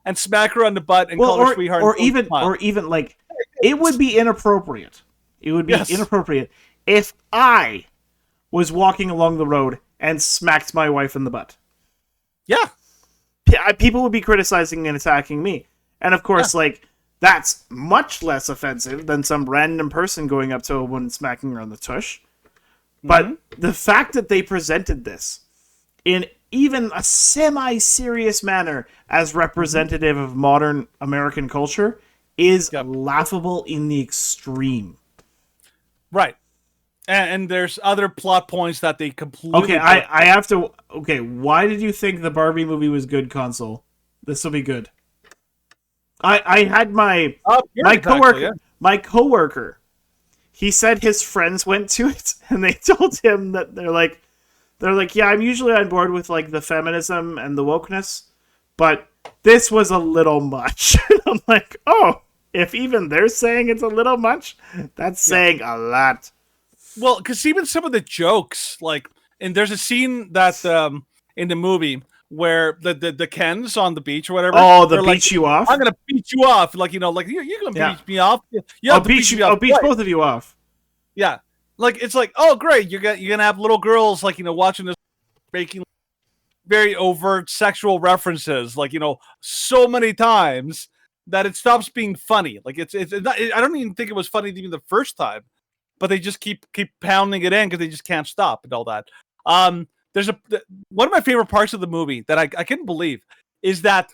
and smack her on the butt and call her sweetheart. Or even like, it would be inappropriate. It would be inappropriate if I was walking along the road and smacked my wife in the butt. Yeah. People would be criticizing and attacking me. And of course, like, that's much less offensive than some random person going up to a woman and smacking her on the tush. But the fact that they presented this in even a semi-serious manner as representative of modern American culture is laughable in the extreme. Right. And there's other plot points that they completely... Okay, I have to... Okay, why did you think the Barbie movie was good, Console? This will be good. I had my coworker. He said his friends went to it, and they told him that they're like, yeah, I'm usually on board with like the feminism and the wokeness, but this was a little much. I'm like, oh, if even they're saying it's a little much, that's saying a lot. Well, because even some of the jokes, like, and there's a scene that in the movie where the Kens on the beach or whatever. Oh, the beat you off. I'm gonna beat you off, like you're gonna beat me off. I'll beat both of you off. Yeah, like it's like, oh great, you're gonna have little girls like watching this, making very overt sexual references, like so many times that it stops being funny. Like it's not, I don't even think it was funny even the first time, but they just keep pounding it in because they just can't stop and all that. There's one of my favorite parts of the movie that I couldn't believe is that,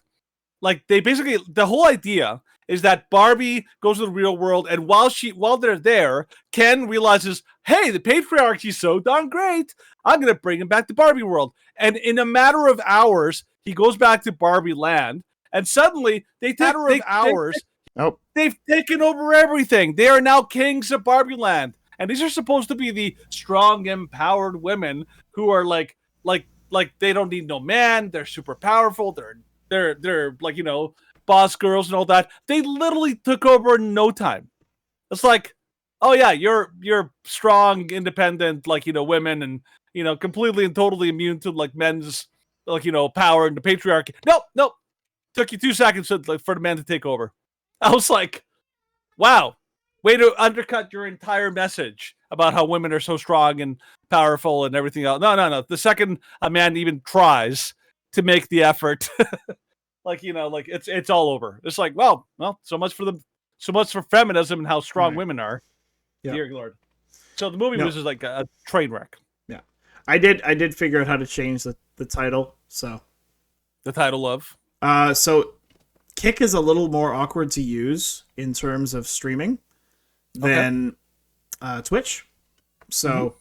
like, they basically, the whole idea is that Barbie goes to the real world, and while they're there, Ken realizes, hey, the patriarchy is so darn great, I'm gonna bring him back to Barbie world. And in a matter of hours, he goes back to Barbie land, and suddenly they've taken over everything. They are now kings of Barbie land. And these are supposed to be the strong, empowered women who are like they don't need no man. They're super powerful. They're like boss girls and all that. They literally took over in no time. It's like, oh yeah, you're strong, independent, like women, and completely and totally immune to like men's like power and the patriarchy. Nope. Took you 2 seconds for the man to take over. I was like, wow. Way to undercut your entire message about how women are so strong and powerful and everything else. No. The second a man even tries to make the effort, like it's all over. It's like, well, so much for feminism and how strong women are. Yep. Dear Lord. So the movie was just like a train wreck. Yeah, I did figure out how to change the title. So the title of so Kick is a little more awkward to use in terms of streaming than Twitch. So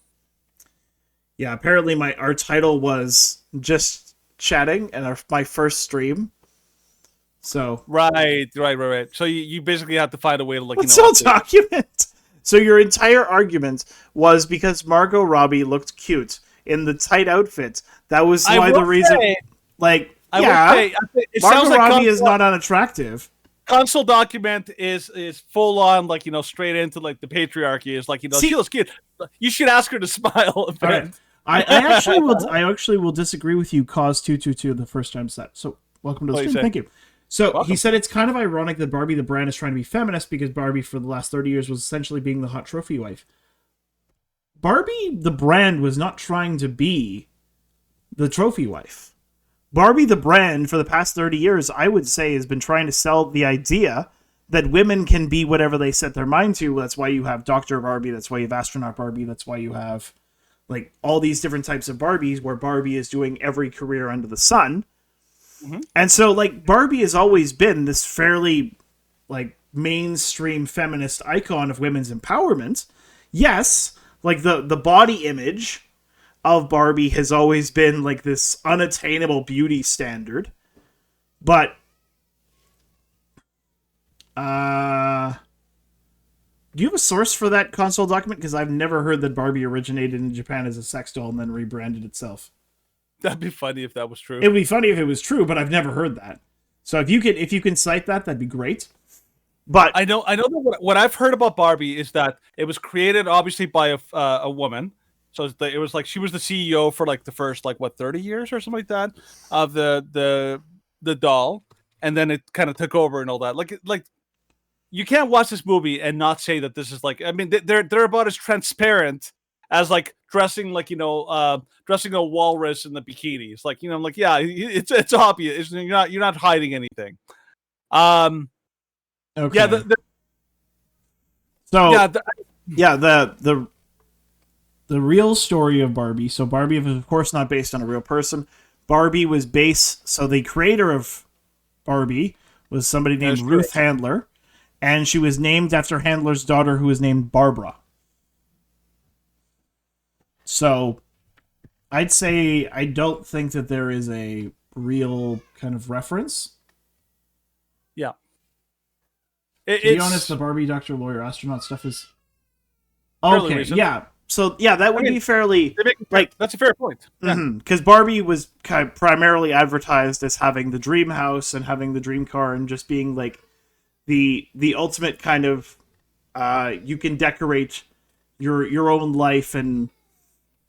yeah, apparently our title was just chatting and my first stream. So right. So you basically have to find a way to document. So your entire argument was because Margot Robbie looked cute in the tight outfit. That was why the reason. Margot Robbie is not unattractive. Console document is full on like straight into like the patriarchy. Is like she looks cute. You should ask her to smile. Right. I actually will disagree with you. Cause 222 the first time set. So welcome to the stream. Thank you. So he said it's kind of ironic that Barbie the brand is trying to be feminist because Barbie for the last 30 years was essentially being the hot trophy wife. Barbie the brand was not trying to be the trophy wife. Barbie the brand for the past 30 years, I would say, has been trying to sell the idea that women can be whatever they set their mind to. That's why you have Dr. Barbie, that's why you have Astronaut Barbie, that's why you have like all these different types of Barbies where Barbie is doing every career under the sun. Mm-hmm. And so like Barbie has always been this fairly like mainstream feminist icon of women's empowerment. Yes, like the body image of Barbie has always been like this unattainable beauty standard. But do you have a source for that console document? Because I've never heard that Barbie originated in Japan as a sex doll and then rebranded itself. That'd be funny if that was true. It would be funny if it was true, but I've never heard that. So if you can cite that, that'd be great. But I know that what I've heard about Barbie is that it was created obviously by a woman. So it was like she was the CEO for like the first 30 years or something like that of the doll, and then it kind of took over and all that. Like you can't watch this movie and not say that this is like, I mean, they're about as transparent as like dressing dressing a walrus in the bikini. It's like like yeah, it's obvious. You're not hiding anything. Okay. The real story of Barbie. So Barbie is of course not based on a real person. Barbie was so the creator of Barbie was somebody named Ruth Handler, and she was named after Handler's daughter, who was named Barbara. So I'd say I don't think that there is a real kind of reference. Yeah. To be honest, the Barbie Doctor Lawyer Astronaut stuff is okay. Recent. Yeah. So yeah, that would be fairly like that's a fair point. Because Barbie was kind of primarily advertised as having the dream house and having the dream car and just being like the ultimate kind of you can decorate your own life. And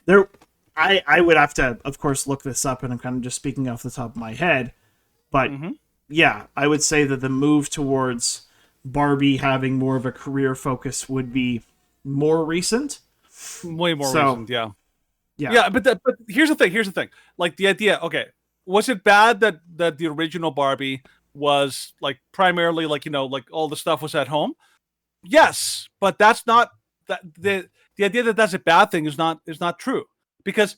there, I would have to, of course, look this up, and I'm kind of just speaking off the top of my head, but yeah, I would say that the move towards Barbie having more of a career focus would be more recent. Way more recent, yeah. But here's the thing. Like the idea, okay, was it bad that the original Barbie was like primarily like like all the stuff was at home? Yes, but that's not the idea that that's a bad thing is not true, because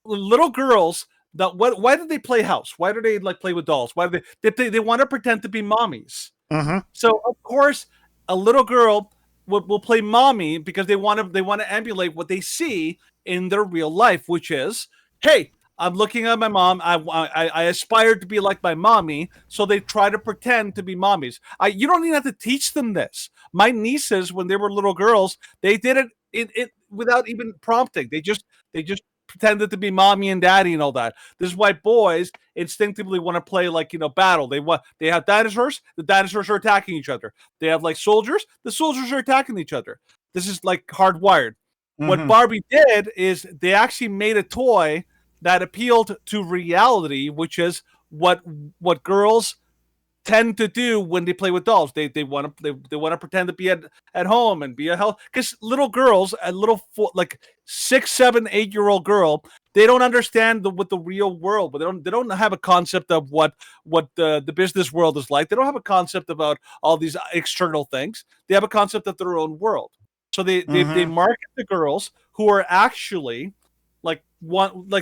little girls why do they play house? Why do they like play with dolls? Why do they want to pretend to be mommies? So of course a little girl will play mommy because they want to emulate what they see in their real life, which is, hey, I'm looking at my mom. I aspire to be like my mommy, so they try to pretend to be mommies. You don't even have to teach them this. My nieces, when they were little girls, they did it without even prompting. They just pretended to be mommy and daddy and all that. This is why boys instinctively want to play like battle. They have dinosaurs. The dinosaurs are attacking each other. They have like soldiers. The soldiers are attacking each other. This is like hardwired. What Barbie did is they actually made a toy that appealed to reality, which is what girls tend to do when they play with dolls. They want to pretend to be at home and be a hell, because little girls, a little like 6, 7, 8-year-old girl, they don't understand what the real world, but they don't have a concept of what the business world is like. They don't have a concept about all these external things. They have a concept of their own world. So they market the girls who are actually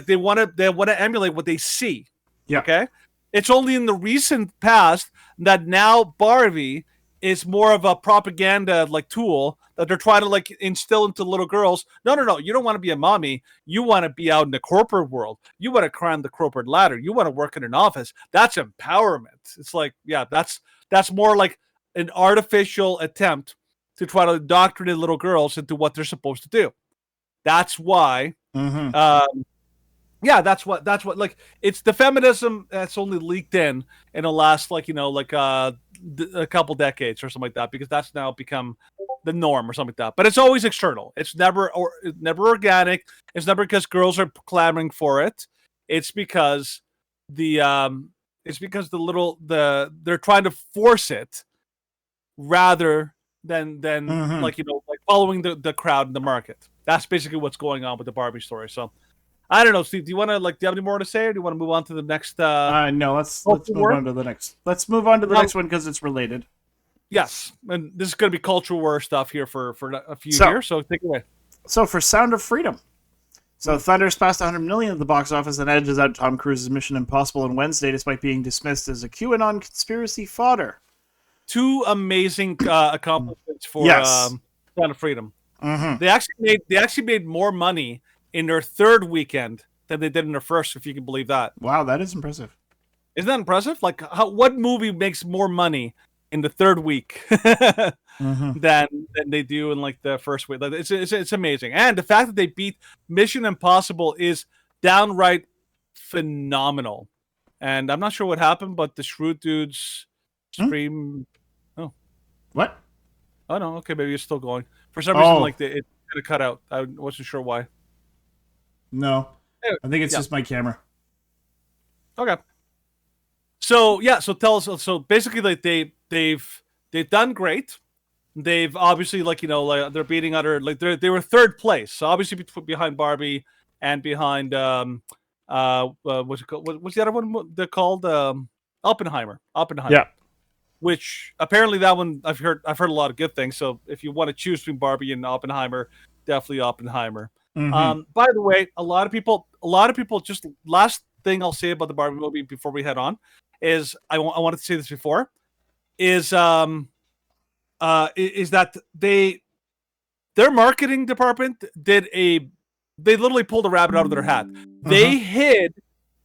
they want to emulate what they see. Yeah. Okay. It's only in the recent past that now Barbie is more of a propaganda like tool that they're trying to like instill into little girls. No. You don't want to be a mommy. You want to be out in the corporate world. You want to climb the corporate ladder. You want to work in an office. That's empowerment. It's like, yeah, that's more like an artificial attempt to try to indoctrinate little girls into what they're supposed to do. That's why. That's what like it's the feminism that's only leaked in the last a couple decades or something like that, because that's now become the norm or something like that. But it's always external. It's never organic. It's never because girls are clamoring for it. It's because they're trying to force it rather than like following the crowd in the market. That's basically what's going on with the Barbie story. So I don't know, Steve. Do you want to do you have any more to say, or do you want to move on to the next? No, let's move on to the next. Let's move on to the next one because it's related. Yes, and this is going to be cultural war stuff here for a few years. So take it away. So for Sound of Freedom, Thunder's passed 100 million at the box office and edges out Tom Cruise's Mission Impossible on Wednesday, despite being dismissed as a QAnon conspiracy fodder. Two amazing accomplishments for Sound of Freedom. They actually made more money in their third weekend than they did in their first, if you can believe that. Wow, that is impressive. Isn't that impressive? Like, what movie makes more money in the third week than they do in like the first week? Like, it's amazing, and the fact that they beat Mission Impossible is downright phenomenal. And I'm not sure what happened, but the Shrew dudes stream. Oh, what? Oh no, okay, maybe it's still going. For some reason, like it kind of cut out. I wasn't sure why. No, I think it's just my camera. Okay. So so tell us. So basically, like they've done great. They've obviously they're beating other they were third place. So obviously behind Barbie and behind what's it called? What's the other one? They're called Oppenheimer. Yeah. Which apparently that one I've heard a lot of good things. So if you want to choose between Barbie and Oppenheimer, definitely Oppenheimer. By the way, a lot of people just thing I'll say about the Barbie movie before we head on is I wanted to say this before is that their marketing department they literally pulled a rabbit out of their hat. They hid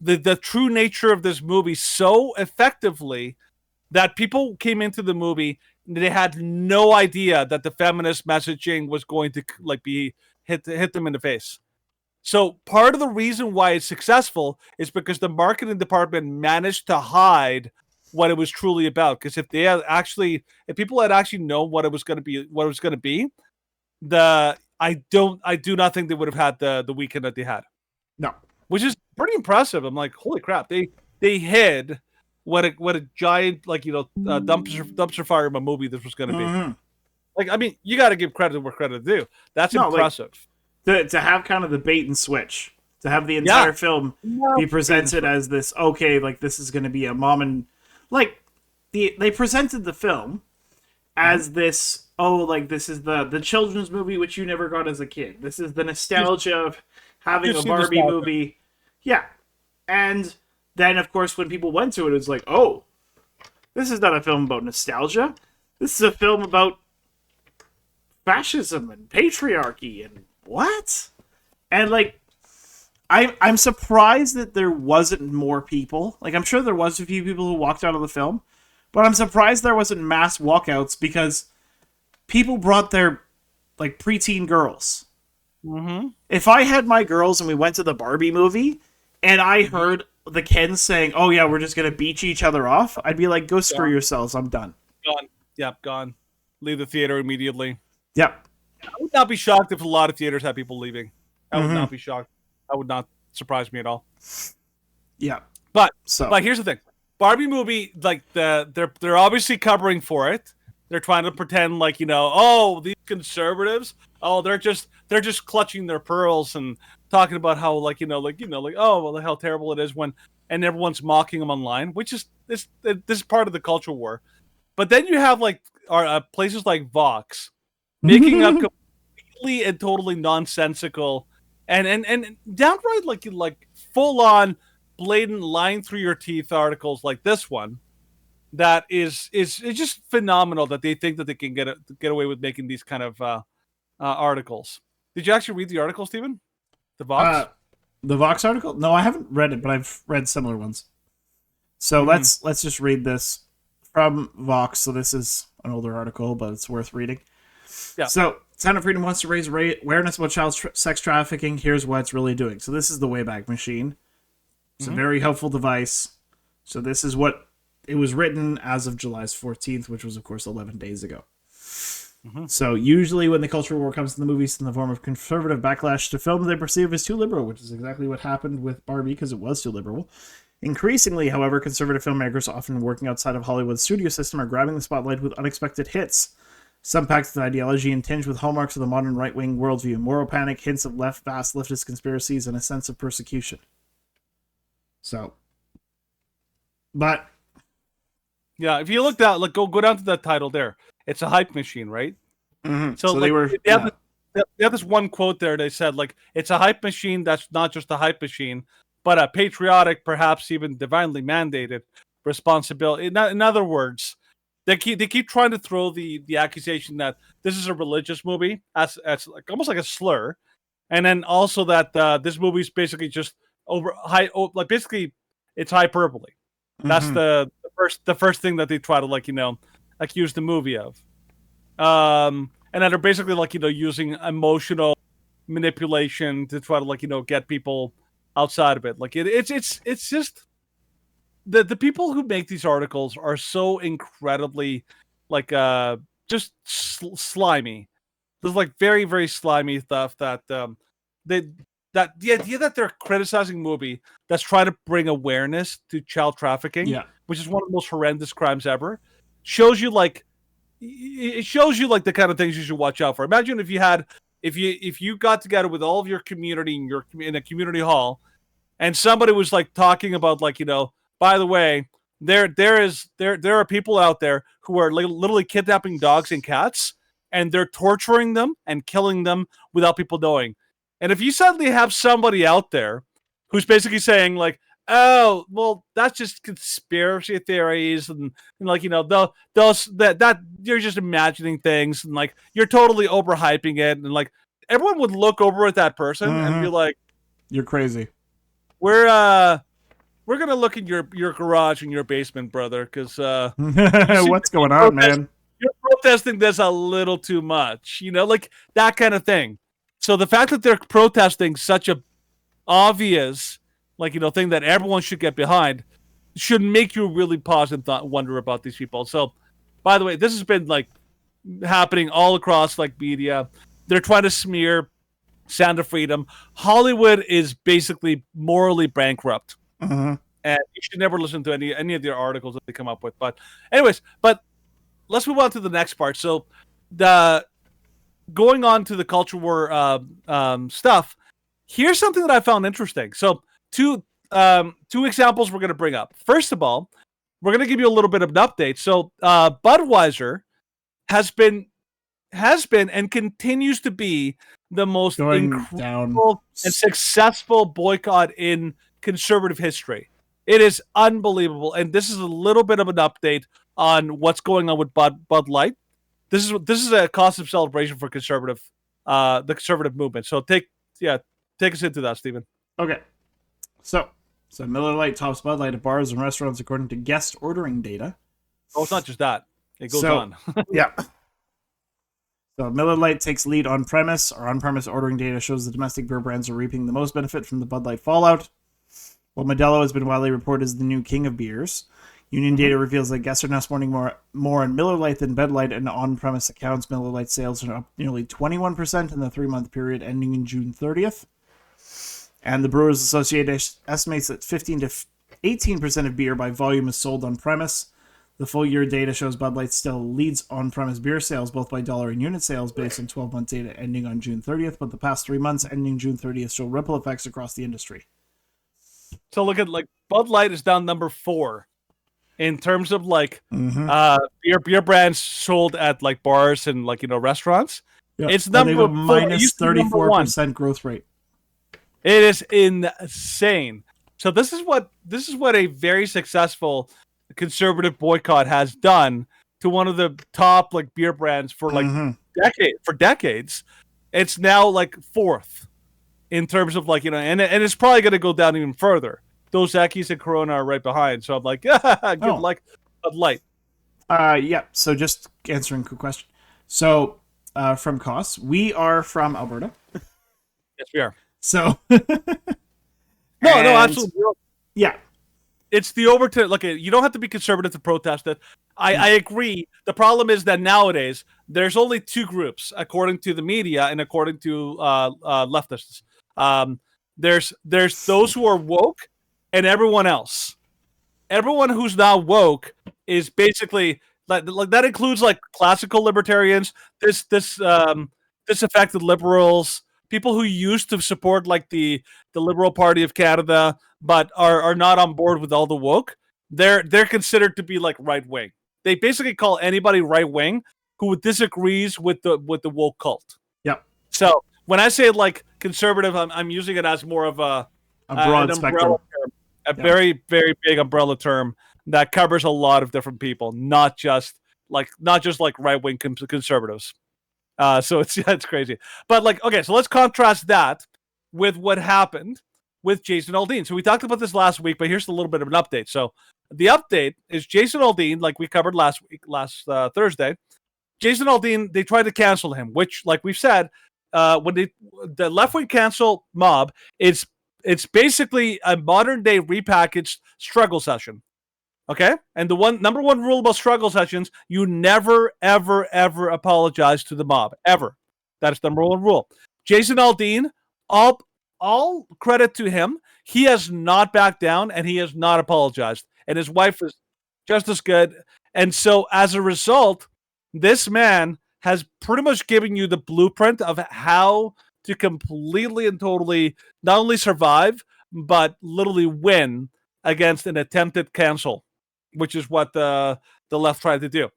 the true nature of this movie so effectively that people came into the movie and they had no idea that the feminist messaging was going to be hit them in the face. So part of the reason why it's successful is because the marketing department managed to hide what it was truly about. Because if people had actually known what it was going to be, I do not think they would have had the weekend that they had. No, which is pretty impressive. I'm like, holy crap! They hid what a giant dumpster fire of a movie this was going to be. Like, I mean, you got to give credit where credit is due. That's impressive. To have kind of the bait and switch, to have the entire film be presented as this, okay, like this is going to be a mom and like they presented the film as this, this is the children's movie which you never got as a kid. This is the nostalgia of having a Barbie movie. Yeah. And then of course when people went to it, it was like, oh, this is not a film about nostalgia. This is a film about fascism and patriarchy and what? And like I'm surprised that there wasn't more people. Like I'm sure there was a few people who walked out of the film, but I'm surprised there wasn't mass walkouts because people brought their like preteen girls. If I had my girls and we went to the Barbie movie and I heard the Kens saying, "Oh yeah, we're just gonna beat each other off," I'd be like, "Go screw yourselves. I'm done." Gone. Yep, gone. Leave the theater immediately. Yep. I would not be shocked if a lot of theaters had people leaving. I would not be shocked. That would not surprise me at all. Yeah. But here's the thing. Barbie movie, like they're obviously covering for it. They're trying to pretend like, these conservatives, they're just clutching their pearls and talking about how how terrible it is and everyone's mocking them online, which is this is part of the culture war. But then you have places like Vox making up completely and totally nonsensical and downright like full on blatant lying through your teeth articles like this one that is just phenomenal that they think that they can get away with making these kind of articles. Did you actually read the article, Stephen? The Vox? The Vox article? No, I haven't read it, but I've read similar ones. So let's just read this from Vox. So this is an older article, but it's worth reading. Yeah. So, Sound of Freedom wants to raise awareness about child sex trafficking. Here's what it's really doing. So this is the Wayback Machine. It's a very helpful device. So this is what it was written as of July 14th, which was, of course, 11 days ago. So usually when the cultural war comes to the movies in the form of conservative backlash to films they perceive as too liberal, which is exactly what happened with Barbie because it was too liberal. Increasingly, however, conservative filmmakers, often working outside of Hollywood's studio system, are grabbing the spotlight with unexpected hits. Some packed with ideology and tinged with hallmarks of the modern right-wing worldview, moral panic, hints of vast leftist conspiracies, and a sense of persecution. So, but yeah, if you look down, go down to that title there. It's a hype machine, right? So they have this one quote there. They said it's a hype machine that's not just a hype machine, but a patriotic, perhaps even divinely mandated responsibility. In other words, they keep trying to throw the accusation that this is a religious movie as like almost like a slur, and then also that this movie is basically just basically it's hyperbole. That's the first thing that they try to accuse the movie of, and then they're basically using emotional manipulation to try to get people outside of it. It's just the people who make these articles are so incredibly just slimy. There's very, very slimy stuff that the idea that they're criticizing a movie that's trying to bring awareness to child trafficking, which is one of the most horrendous crimes ever, shows you the kind of things you should watch out for. Imagine if you got together with all of your community in a community hall, and somebody was talking about by the way, there are people out there who are literally kidnapping dogs and cats, and they're torturing them and killing them without people knowing. And if you suddenly have somebody out there who's basically saying oh, well, that's just conspiracy theories, and like, you know, those that you're just imagining things, and like you're totally overhyping it, and like everyone would look over at that person and be like, "You're crazy." We're gonna look in your garage in your basement, brother, because what's going on, man? You're protesting this a little too much, you know, like that kind of thing. So the fact that they're protesting such a obvious, like, you know, thing that everyone should get behind should make you really pause and wonder about these people. So, by the way, this has been like happening all across like media. They're trying to smear Sound of Freedom. Hollywood is basically morally bankrupt, and you should never listen to any of their articles that they come up with. But, anyways, let's move on to the next part. So, going on to the culture war stuff. Here's something that I found interesting. So, two examples we're going to bring up. First of all, we're going to give you a little bit of an update. So, Budweiser has been and continues to be the most incredible and successful boycott in conservative history. It is unbelievable, and this is a little bit of an update on what's going on with Bud Light. This is a cause of celebration for the conservative movement. So take us into that, Stephen. Okay, so Miller Lite tops Bud Light at bars and restaurants according to guest ordering data. Oh, it's not just that; it goes on. Yeah. So Miller Lite takes lead on-premise. Our on-premise ordering data shows the domestic beer brands are reaping the most benefit from the Bud Light fallout, while Modelo has been widely reported as the new king of beers. Union data reveals that guests are now spending more on Miller Lite than Bud Light, and on-premise accounts Miller Lite sales are up nearly 21% in the 3-month period ending in June 30th. And the Brewers Association estimates that 15 to 18% of beer by volume is sold on-premise. The full-year data shows Bud Light still leads on-premise beer sales, both by dollar and unit sales, based on 12-month data ending on June 30th, but the past 3 months ending June 30th show ripple effects across the industry. So look at, like, Bud Light is down number 4 in terms of, like, beer brands sold at, like, bars and, like, you know, restaurants. Yeah. It's number 4. Minus 34% growth rate. It is insane. So this is what a very successful conservative boycott has done to one of the top like beer brands for like decades. It's now like 4th in terms of like, you know, and it's probably going to go down even further. Dos Equis and Corona are right behind. So I'm like, good luck, Bud Light. Yeah. So just answering a quick question. So from costs, we are from Alberta. Yes, we are. So no, absolutely. Yeah. It's the overturn. Look, you don't have to be conservative to protest it. I agree. The problem is that nowadays there's only 2 groups, according to the media and according to leftists. There's those who are woke and everyone else. Everyone who's not woke is basically like that includes like classical libertarians, disaffected liberals, people who used to support like the Liberal Party of Canada, but are not on board with all the woke. They're considered to be like right wing. They basically call anybody right wing who disagrees with the woke cult. Yep. So when I say like conservative, I'm using it as more of a broad spectrum, term, very, very big umbrella term that covers a lot of different people, not just like right wing conservatives. So it's crazy. But like, okay, so let's contrast that with what happened with Jason Aldean. So we talked about this last week, but here's a little bit of an update. So the update is Jason Aldean, like we covered last Thursday. Jason Aldean, they tried to cancel him, which, like we've said, when the left-wing cancel mob, it's basically a modern-day repackaged struggle session. Okay? And the number one rule about struggle sessions, you never, ever, ever apologize to the mob. Ever. That is the number one rule. Jason Aldean, all credit to him. He has not backed down, and he has not apologized. And his wife is just as good. And so, as a result, this man has pretty much given you the blueprint of how to completely and totally not only survive, but literally win against an attempted cancel, which is what the left tried to do.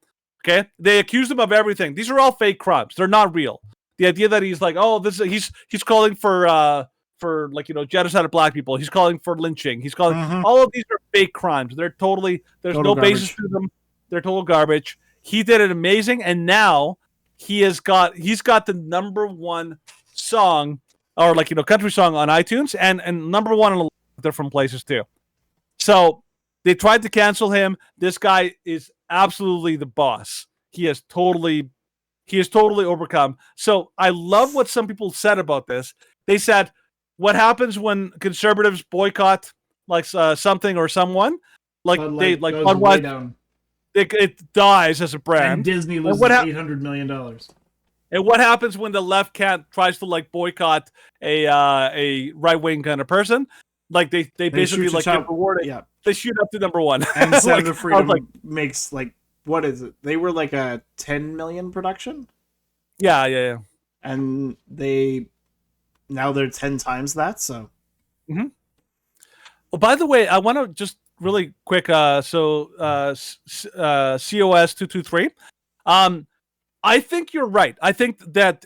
Okay? They accused him of everything. These are all fake crimes. They're not real. The idea that he's like, oh, he's calling for like, genocide of black people. He's calling for lynching. He's calling all of these are fake crimes. They're there's Total no garbage. basis to them. They're total garbage. He did it amazing, and now he's got the #1 song, or like country song on iTunes, and #1 in a lot of different places too. So they tried to cancel him. This guy is absolutely the boss. He has totally overcome. So I love what some people said about this. They said, what happens when conservatives boycott like something or someone? Like Budweiser, it dies as a brand. And Disney loses $800 million. And what happens when the left tries to like boycott a right wing kind of person? Like they basically like get rewarded. Yeah. They shoot up to #1. And Senator Freedom makes like, what is it? They were like a 10 million production. Yeah. And now they're 10 times that. So. Mm-hmm. Oh, by the way, I want to just really quick. COS 223. I think you're right. I think that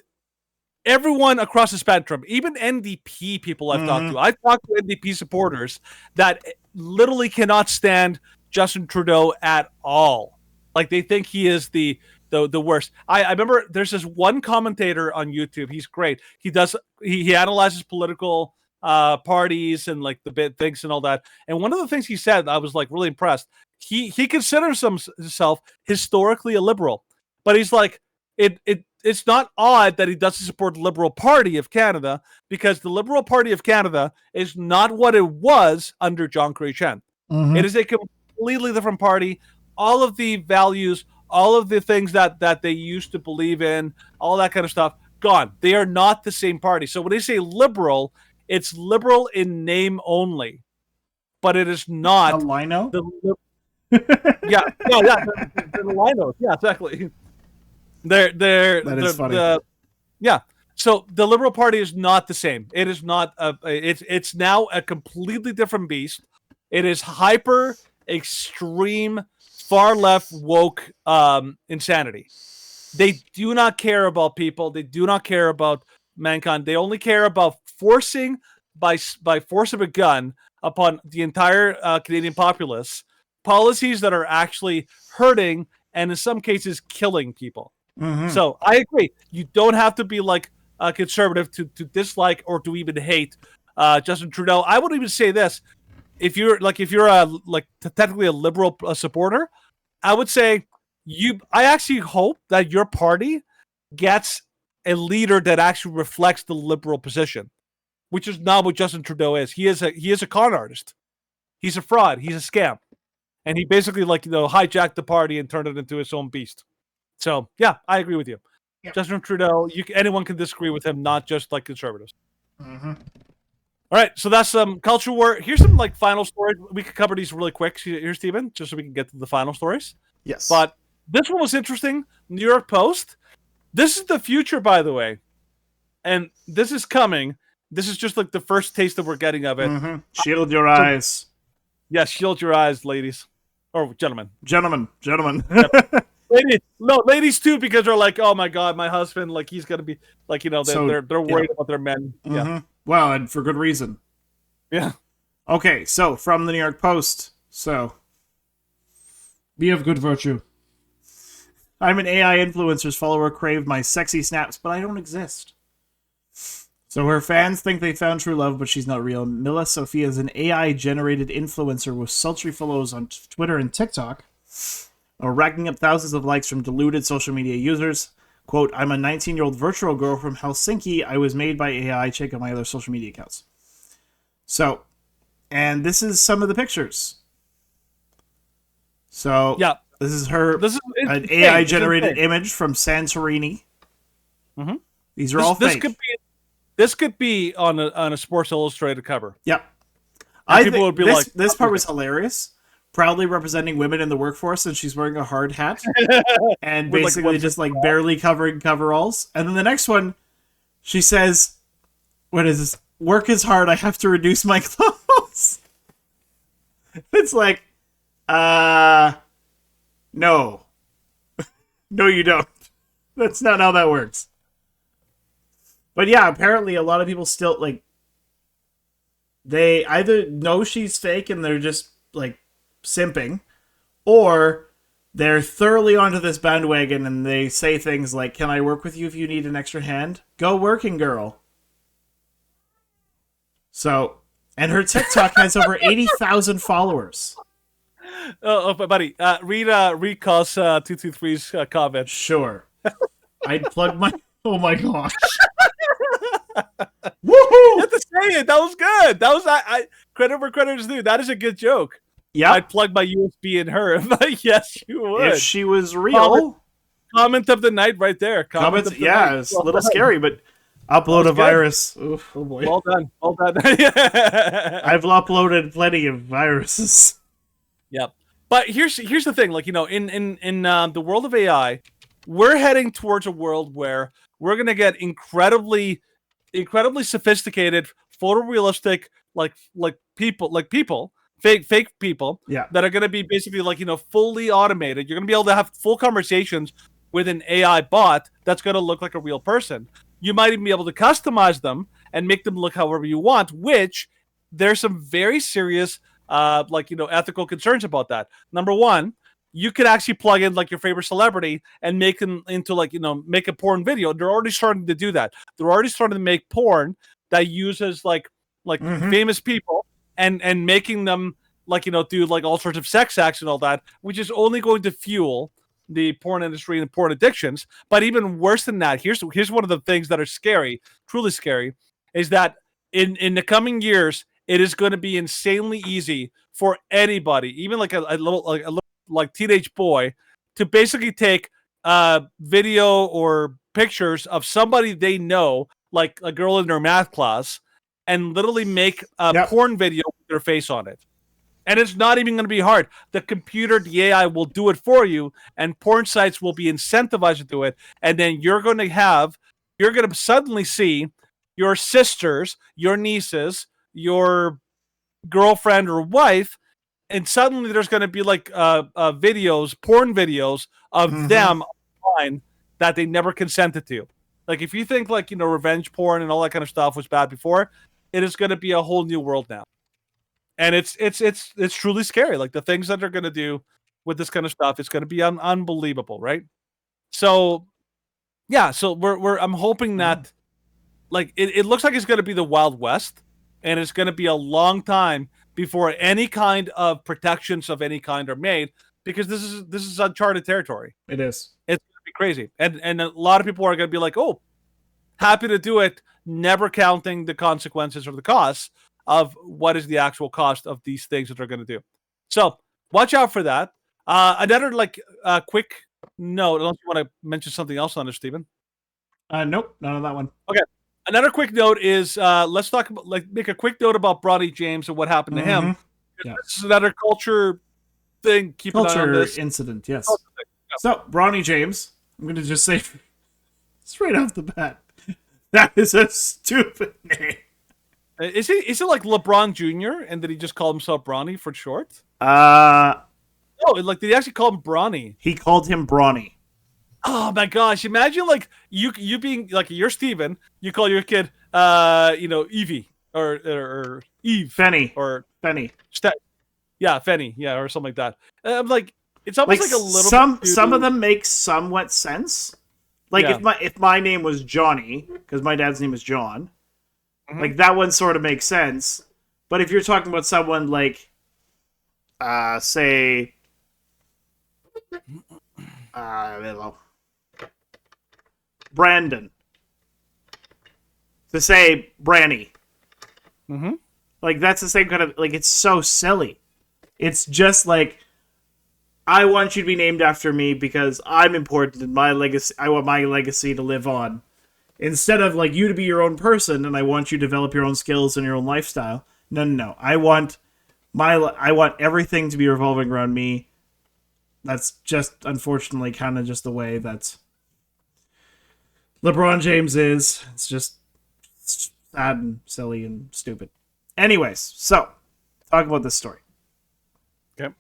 everyone across the spectrum, even NDP people I've talked to, I've talked to NDP supporters that literally cannot stand Justin Trudeau at all. Like they think he is the worst. I remember there's this one commentator on YouTube. He's great. He analyzes political parties and like the bit things and all that. And one of the things he said, I was like really impressed. He considers himself historically a liberal, but he's like it's not odd that he doesn't support the Liberal Party of Canada, because the Liberal Party of Canada is not what it was under John Chrétien. It is a completely different party. All of the values, all of the things that they used to believe in, all that kind of stuff, gone. They are not the same party. So when they say liberal, it's liberal in name only, but it is not a lino. The linos. Yeah, exactly. That is funny. So the Liberal Party is not the same. It is not. It's now a completely different beast. It is hyper extreme far left woke insanity. They do not care about people. They do not care about mankind. They only care about forcing by force of a gun upon the entire Canadian populace policies that are actually hurting and in some cases killing people. So I agree. You don't have to be like a conservative to dislike or to even hate Justin Trudeau. I would even say this: if you're technically a liberal supporter, I would say I actually hope that your party gets a leader that actually reflects the liberal position, which is not what Justin Trudeau is. He is a con artist. He's a fraud. He's a scam, and he basically hijacked the party and turned it into his own beast. So, yeah, I agree with you. Yep. Justin Trudeau, anyone can disagree with him, not just like conservatives. All right, so that's some culture war. Here's some final stories. We could cover these really quick here, Stephen, just so we can get to the final stories. Yes. But this one was interesting. New York Post. This is the future, by the way. And this is coming. This is just the first taste that we're getting of it. Shield your eyes. Yes, shield your eyes, ladies. Or gentlemen. Gentlemen. Yep. Ladies too, because they're like, oh my god, my husband, he's gonna be they're worried about their men. Yeah. Well, and for good reason. Yeah. Okay, so from the New York Post. So be of good virtue. I'm an AI influencer's follower, crave my sexy snaps, but I don't exist. So her fans think they found true love, but she's not real. Mila Sophia is an AI-generated influencer with sultry follows on Twitter and TikTok, racking up thousands of likes from deluded social media users. Quote, I'm a 19-year-old virtual girl from Helsinki. I was made by AI. Check out my other social media accounts. So, and this is some of the pictures. So, yeah, this is an AI-generated image from Santorini. These are all fake. This could be on a Sports Illustrated cover. Yep. People would be this part was hilarious. Proudly representing women in the workforce, and she's wearing a hard hat and basically just barely covering coveralls. And then the next one, she says, what is this? Work is hard. I have to reduce my clothes. It's like, no. No, you don't. That's not how that works. But yeah, apparently a lot of people still they either know she's fake and they're just like simping, or they're thoroughly onto this bandwagon and they say things like, "Can I work with you if you need an extra hand? Go working, girl." So, and her TikTok has over 80,000 followers. Oh, buddy, read Cos 223's comment. Sure. I'd plug my... Oh my gosh. You Woohoo! have to say it. That was good. That was I credit where credit is due. That is a good joke. Yeah. I'd plug my USB in her. But yes, you would. If she was real... Comment of the night right there. Comment of the night. It's a little scary, but upload a virus. Oof, oh boy. Well done. Well done. I've uploaded plenty of viruses. Yep. But here's the thing. Like, you know, in the world of AI, we're heading towards a world where we're gonna get incredibly sophisticated, photorealistic, like people, fake people, that are gonna be basically like, you know, fully automated. You're gonna be able to have full conversations with an AI bot that's gonna look like a real person. You might even be able to customize them and make them look however you want, which there's some very serious like, you know, ethical concerns about that. Number one, you could actually plug in like your favorite celebrity and make them into like, you know, make a porn video. They're already starting to do that. They're already starting to make porn that uses like famous people and making them like, you know, do like all sorts of sex acts and all that, which is only going to fuel the porn industry and porn addictions. But even worse than that, here's one of the things that are scary, truly scary, is that in the coming years, it is going to be insanely easy for anybody, even like a little like teenage boy, to basically take video or pictures of somebody they know, like a girl in their math class, and literally make a porn video with their face on it. And it's not even going to be hard. The computer, the AI will do it for you, and porn sites will be incentivized to do it. And then you're going to suddenly see your sisters, your nieces, your girlfriend or wife, and suddenly there's going to be like videos, porn videos of them online that they never consented to. Like, if you think like, you know, revenge porn and all that kind of stuff was bad before, it is going to be a whole new world now. And it's truly scary. Like, the things that they're going to do with this kind of stuff, it's going to be unbelievable, right? So, yeah. So I'm hoping that, like, it looks like it's going to be the Wild West, and it's going to be a long time before any kind of protections of any kind are made, because this is uncharted territory. It is. It's going to be crazy, and a lot of people are going to be like, "Oh, happy to do it," never counting the consequences or the costs of what is the actual cost of these things that they're going to do. So watch out for that. Another quick note, unless you want to mention something else on this, Stephen. Nope, not on that one. Okay. Another quick note is let's talk about, make a quick note about Bronny James and what happened to him. Yeah. This is another culture thing. Keep an eye on this incident. Yes. So Bronny James, I'm going to just say straight off the bat, that is a stupid name. Is it like LeBron Jr. and did he just call himself Bronny for short? No, like did he actually call him Bronny? He called him Bronny. Oh my gosh! Imagine like you being like, you're Steven, you call your kid you know, Evie or Eve, Fenny or Fenny. Yeah, Fenny, yeah, or something like that. I'm like, it's almost like a little some of them make somewhat sense. Like if my name was Johnny, because my dad's name is John, like that one sort of makes sense. But if you're talking about someone like say Brandon, to say Branny, like that's the same kind of, like, it's so silly. It's just like, I want you to be named after me because I'm important and my legacy, I want my legacy to live on, instead of like you to be your own person and I want you to develop your own skills and your own lifestyle. No. I want everything to be revolving around me. That's just, unfortunately, kind of just the way that LeBron James is. It's just sad and silly and stupid. Anyways, so talk about this story. Okay.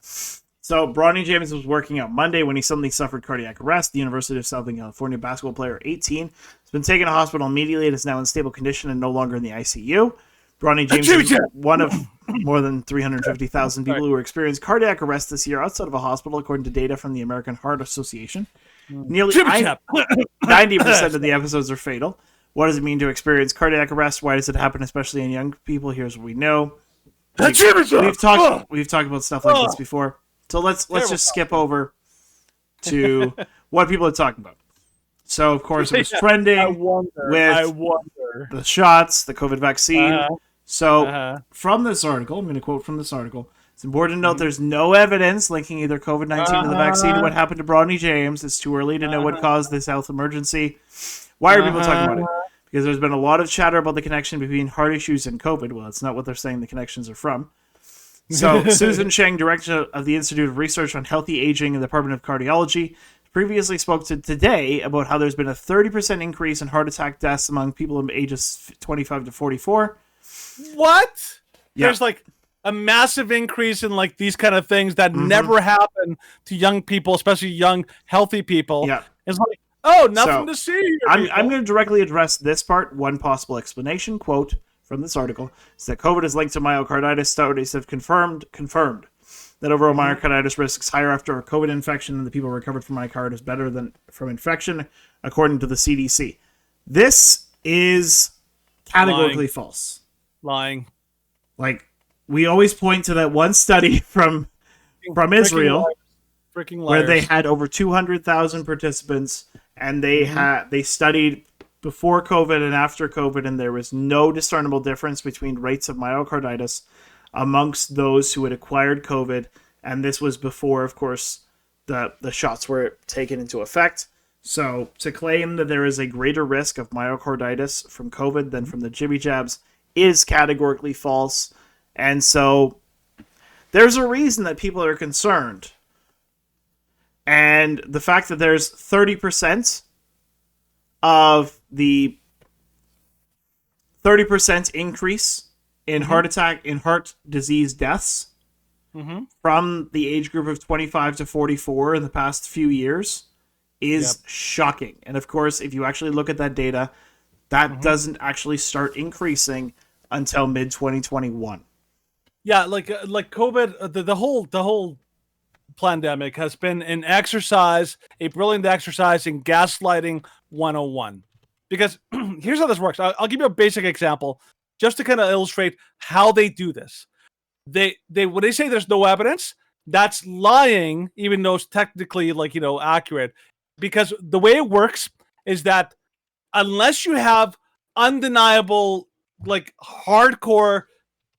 So Bronny James was working out Monday when he suddenly suffered cardiac arrest. The University of Southern California basketball player, 18, has been taken to hospital immediately and is now in stable condition and no longer in the ICU. Bronny James is one of more than 350,000 people who experienced cardiac arrest this year outside of a hospital, according to data from the American Heart Association. Nearly 90% of the episodes are fatal. What does it mean to experience cardiac arrest? Why does it happen, especially in young people? Here's what we know. We've talked about stuff like this before. So let's just skip over to what people are talking about. So, of course, it was trending with the shots, the COVID vaccine. From this article, I'm going to quote from this article. It's important to note there's no evidence linking either COVID-19 to the vaccine. What happened to Bronny James? It's too early to know what caused this health emergency. Why are people talking about it? Because there's been a lot of chatter about the connection between heart issues and COVID. Well, that's not what they're saying the connections are from. So, Susan Cheng, director of the Institute of Research on Healthy Aging in the Department of Cardiology, previously spoke to Today about how there's been a 30% increase in heart attack deaths among people in ages 25 to 44. What? Yeah. There's like a massive increase in like these kind of things that never happen to young people, especially young, healthy people. Yeah. It's like, oh, nothing to see here, I'm going to directly address this part. One possible explanation, quote, from this article, is that COVID is linked to myocarditis. Studies have confirmed that overall myocarditis risks higher after a COVID infection, and the people recovered from myocarditis better than from infection, according to the CDC. This is categorically false. Lying. Like, we always point to that one study from Israel, where they had over 200,000 participants, and they studied before COVID and after COVID, and there was no discernible difference between rates of myocarditis amongst those who had acquired COVID, and this was before, of course, the shots were taken into effect. So to claim that there is a greater risk of myocarditis from COVID than from the jibby jabs is categorically false. And so there's a reason that people are concerned. And the fact that there's 30% of the 30% increase in heart attack, in heart disease deaths from the age group of 25 to 44 in the past few years is shocking. And of course, if you actually look at that data, that doesn't actually start increasing until mid 2021. Yeah, like COVID, the whole pandemic has been an exercise, a brilliant exercise in gaslighting 101. Because here's how this works. I'll give you a basic example just to kind of illustrate how they do this. They when they say there's no evidence, that's lying, even though it's technically accurate. Because the way it works is that unless you have undeniable, hardcore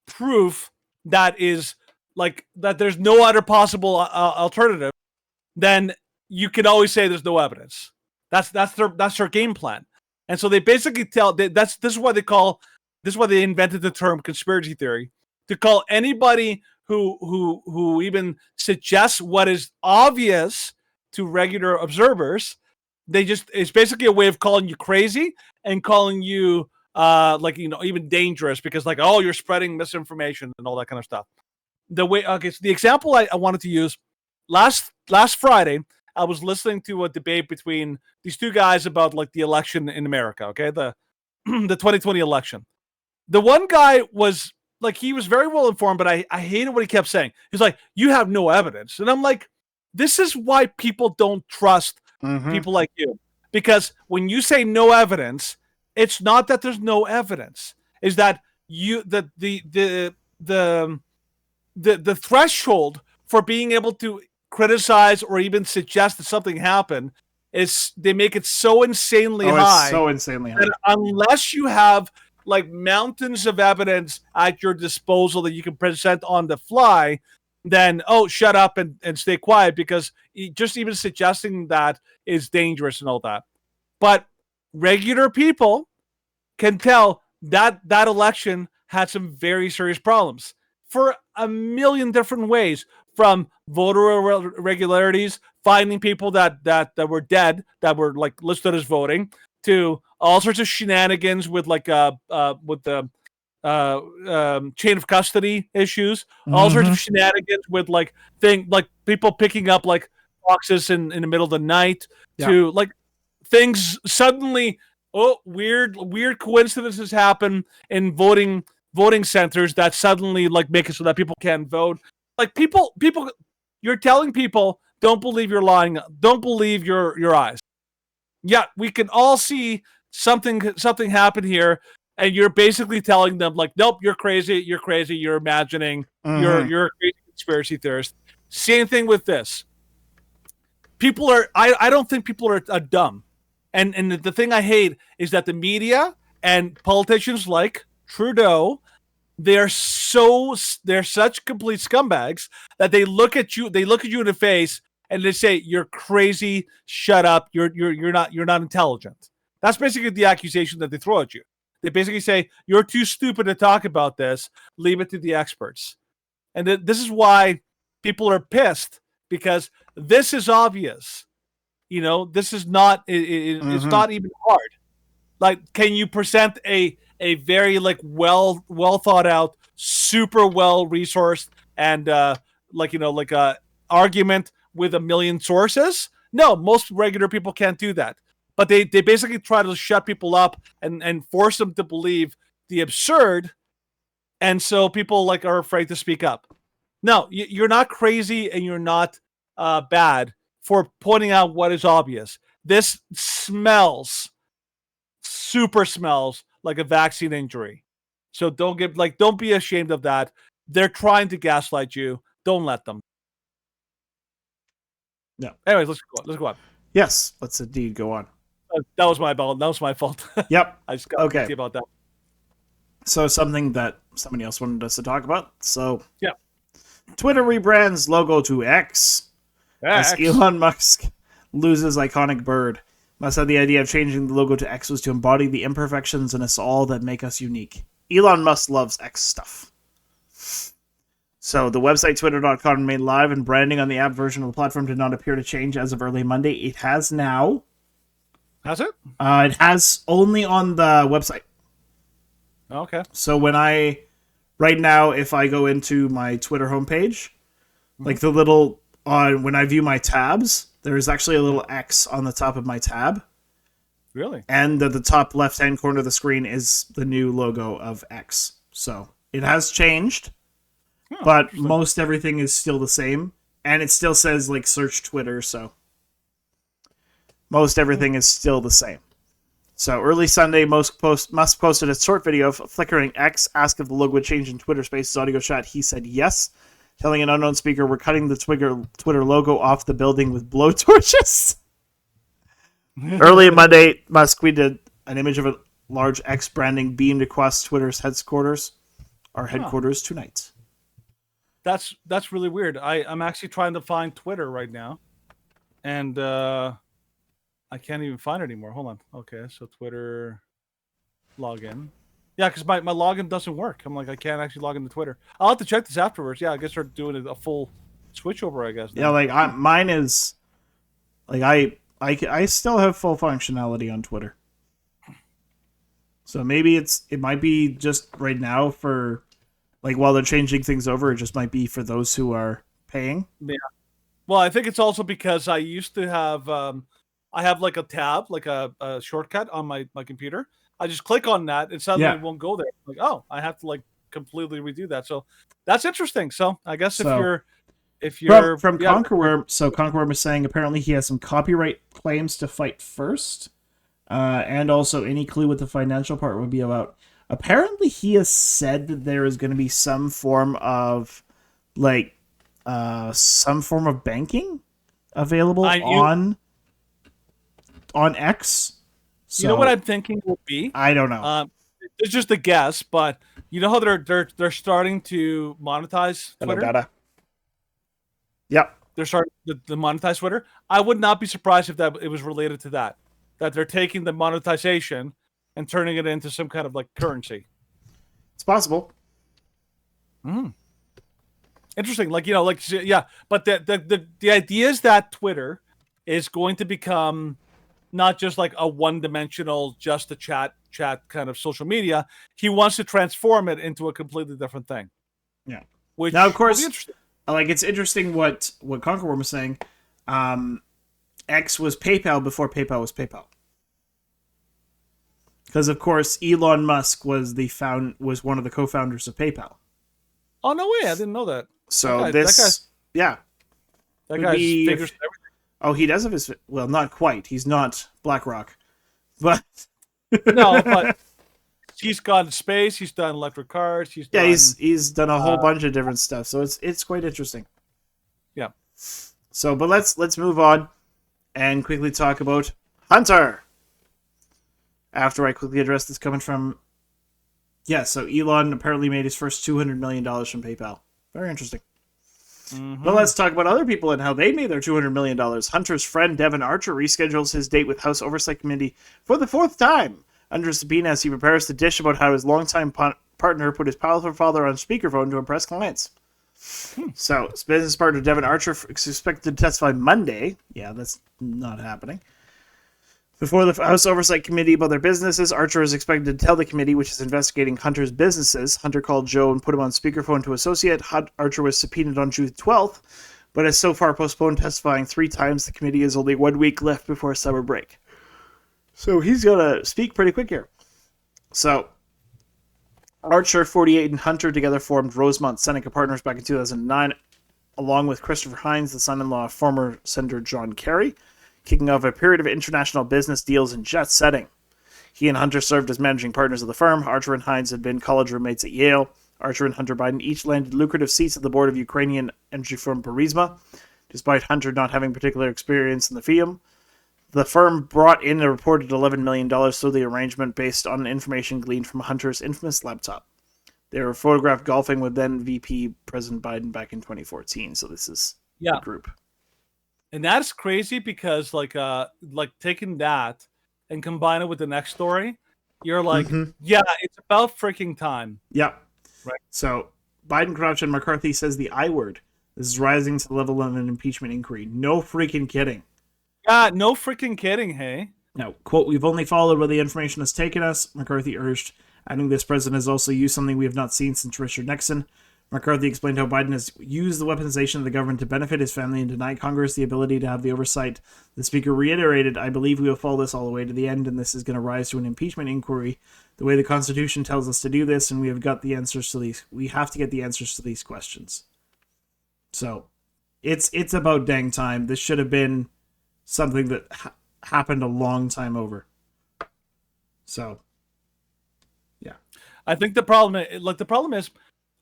proof that is that there's no other possible alternative, then you can always say there's no evidence. That's their game plan. And so they basically this is why they invented the term conspiracy theory, to call anybody who even suggests what is obvious to regular observers. It's basically a way of calling you crazy and calling you even dangerous, because you're spreading misinformation and all that kind of stuff. So the example I wanted to use, last Friday, I was listening to a debate between these two guys about the election in America, okay? The 2020 election. The one guy was he was very well informed, but I hated what he kept saying. He's like, you have no evidence. And I'm like, this is why people don't trust people like you. Because when you say no evidence, it's not that there's no evidence. Is that the threshold for being able to criticize or even suggest that something happened is they make it so insanely high. It's so insanely high. That unless you have mountains of evidence at your disposal that you can present on the fly, then shut up and stay quiet, because just even suggesting that is dangerous and all that. But regular people can tell that election had some very serious problems for a million different ways, from voter irregularities, finding people that were dead, that were listed as voting, to all sorts of shenanigans with the chain of custody issues, all sorts of shenanigans with people picking up boxes in the middle of the night, to things suddenly weird coincidences happen in voting voting centers that suddenly like make it so that people can't vote. Like people, you're telling people don't believe you're lying, don't believe your eyes. Yeah, we can all see something happen here, and you're basically telling them like, nope, you're crazy, you're imagining, you're a crazy conspiracy theorist. Same thing with this. People are I don't think people are dumb. And the thing I hate is that the media and politicians like Trudeau, they're such complete scumbags that they look at you in the face and they say you're crazy, shut up, you're not intelligent. That's basically the accusation that they throw at you. They basically say you're too stupid to talk about this, leave it to the experts. And this is why people are pissed, because this is obvious. You know, this is not it's not even hard. Like, can you present a very like well thought out, super well resourced and argument with a million sources? No, most regular people can't do that. But they basically try to shut people up and force them to believe the absurd, and so people like are afraid to speak up. No, you're not crazy and you're not bad for pointing out what is obvious. This super smells like a vaccine injury. So don't be ashamed of that. They're trying to gaslight you. Don't let them. No. Anyways, let's go on. Yes, let's indeed go on. That was my fault. That was my fault. Yep. I just got guilty about that. So something that somebody else wanted us to talk about. So yeah, Twitter rebrands logo to X. As Elon Musk loses iconic bird. Musk said the idea of changing the logo to X was to embody the imperfections in us all that make us unique. Elon Musk loves X stuff. So the website twitter.com remained live, and branding on the app version of the platform did not appear to change as of early Monday. It has now. Has it? It has only on the website. Okay. So right now, if I go into my Twitter homepage, like the little... when I view my tabs, there is actually a little X on the top of my tab. Really? And at the top left-hand corner of the screen is the new logo of X. So it has changed, but most everything is still the same. And it still says, like, search Twitter, so most everything is still the same. So early Sunday, Musk posted a short video of flickering X, asked if the logo would change in Twitter Spaces audio chat. He said yes, telling an unknown speaker, "We're cutting the Twitter logo off the building with blowtorches." Early Monday, Musk tweeted an image of a large X branding beamed across Twitter's headquarters tonight. That's really weird. I'm actually trying to find Twitter right now, and I can't even find it anymore. Hold on. Okay, so Twitter login. Yeah, because my login doesn't work. I'm like, I can't actually log into Twitter. I'll have to check this afterwards. Yeah, I guess they're doing a full switchover, I guess. Yeah, like mine is, like I still have full functionality on Twitter. So maybe it might be just right now for, like, while they're changing things over, it just might be for those who are paying. Yeah. Well, I think it's also because I used to have, I have like a tab, like a shortcut on my computer. I just click on that and suddenly it won't go there. Like, oh, I have to like completely redo that. So that's interesting. So I guess if you're from Conqueror, so Conqueror was saying apparently he has some copyright claims to fight first, and also any clue what the financial part would be about. Apparently, he has said that there is going to be some form of banking available on X. So, you know what I'm thinking will be? I don't know. It's just a guess, but you know how they're starting to monetize Twitter? Data. Yep. They're starting to monetize Twitter. I would not be surprised if it was related to that they're taking the monetization and turning it into some kind of like currency. It's possible. Interesting. Like, yeah. But the idea is that Twitter is going to become not just like a one-dimensional, just a chat kind of social media. He wants to transform it into a completely different thing. Yeah. Which now, of course, interesting. Like, it's interesting what Conqueror was saying. X was PayPal before PayPal was PayPal. Because of course Elon Musk was one of the co-founders of PayPal. Oh no way! I didn't know that. So that guy's figures everything. Oh, he does have his. Well, not quite. He's not BlackRock, but No, but he's gone to space. He's done electric cars. He's done a whole bunch of different stuff. So it's quite interesting. Yeah. So, but let's move on and quickly talk about Hunter. After I quickly address this coming from, so Elon apparently made his first $200 million from PayPal. Very interesting. Mm-hmm. But let's talk about other people and how they made their $200 million. Hunter's friend Devin Archer reschedules his date with House Oversight Committee for the 4th time under subpoena as he prepares to dish about how his longtime partner put his powerful father on speakerphone to impress clients. So, his business partner Devin Archer is expected to testify Monday. Yeah, that's not happening. Before the House Oversight Committee about their businesses, Archer is expected to tell the committee, which is investigating Hunter's businesses. Hunter called Joe and put him on speakerphone to associate. Archer was subpoenaed on June 12th, but has so far postponed testifying 3 times. The committee has only 1 week left before a summer break. So he's going to speak pretty quick here. So, Archer, 48, and Hunter together formed Rosemont Seneca Partners back in 2009, along with Christopher Hines, the son-in-law of former Senator John Kerry, kicking off a period of international business deals and jet setting. He and Hunter served as managing partners of the firm. Archer and Hines had been college roommates at Yale. Archer and Hunter Biden each landed lucrative seats at the board of Ukrainian energy firm Burisma, despite Hunter not having particular experience in the field. The firm brought in a reported $11 million through the arrangement based on information gleaned from Hunter's infamous laptop. They were photographed golfing with then VP President Biden back in 2014. So this is the group. And that's crazy because like taking that and combine it with the next story, you're like, it's about freaking time. Yeah. Right. So Biden corruption, McCarthy says the I word. This is rising to the level of an impeachment inquiry. No freaking kidding. Yeah, no freaking kidding, hey? Now, quote, we've only followed where the information has taken us, McCarthy urged, adding this president has also used something we have not seen since Richard Nixon. McCarthy explained how Biden has used the weaponization of the government to benefit his family and deny Congress the ability to have the oversight. The speaker reiterated, I believe we will follow this all the way to the end, and this is going to rise to an impeachment inquiry the way the Constitution tells us to do this, and we have got the answers to these. We have to get the answers to these questions. So, it's about dang time. This should have been something that happened a long time over. So, yeah. I think the problem is,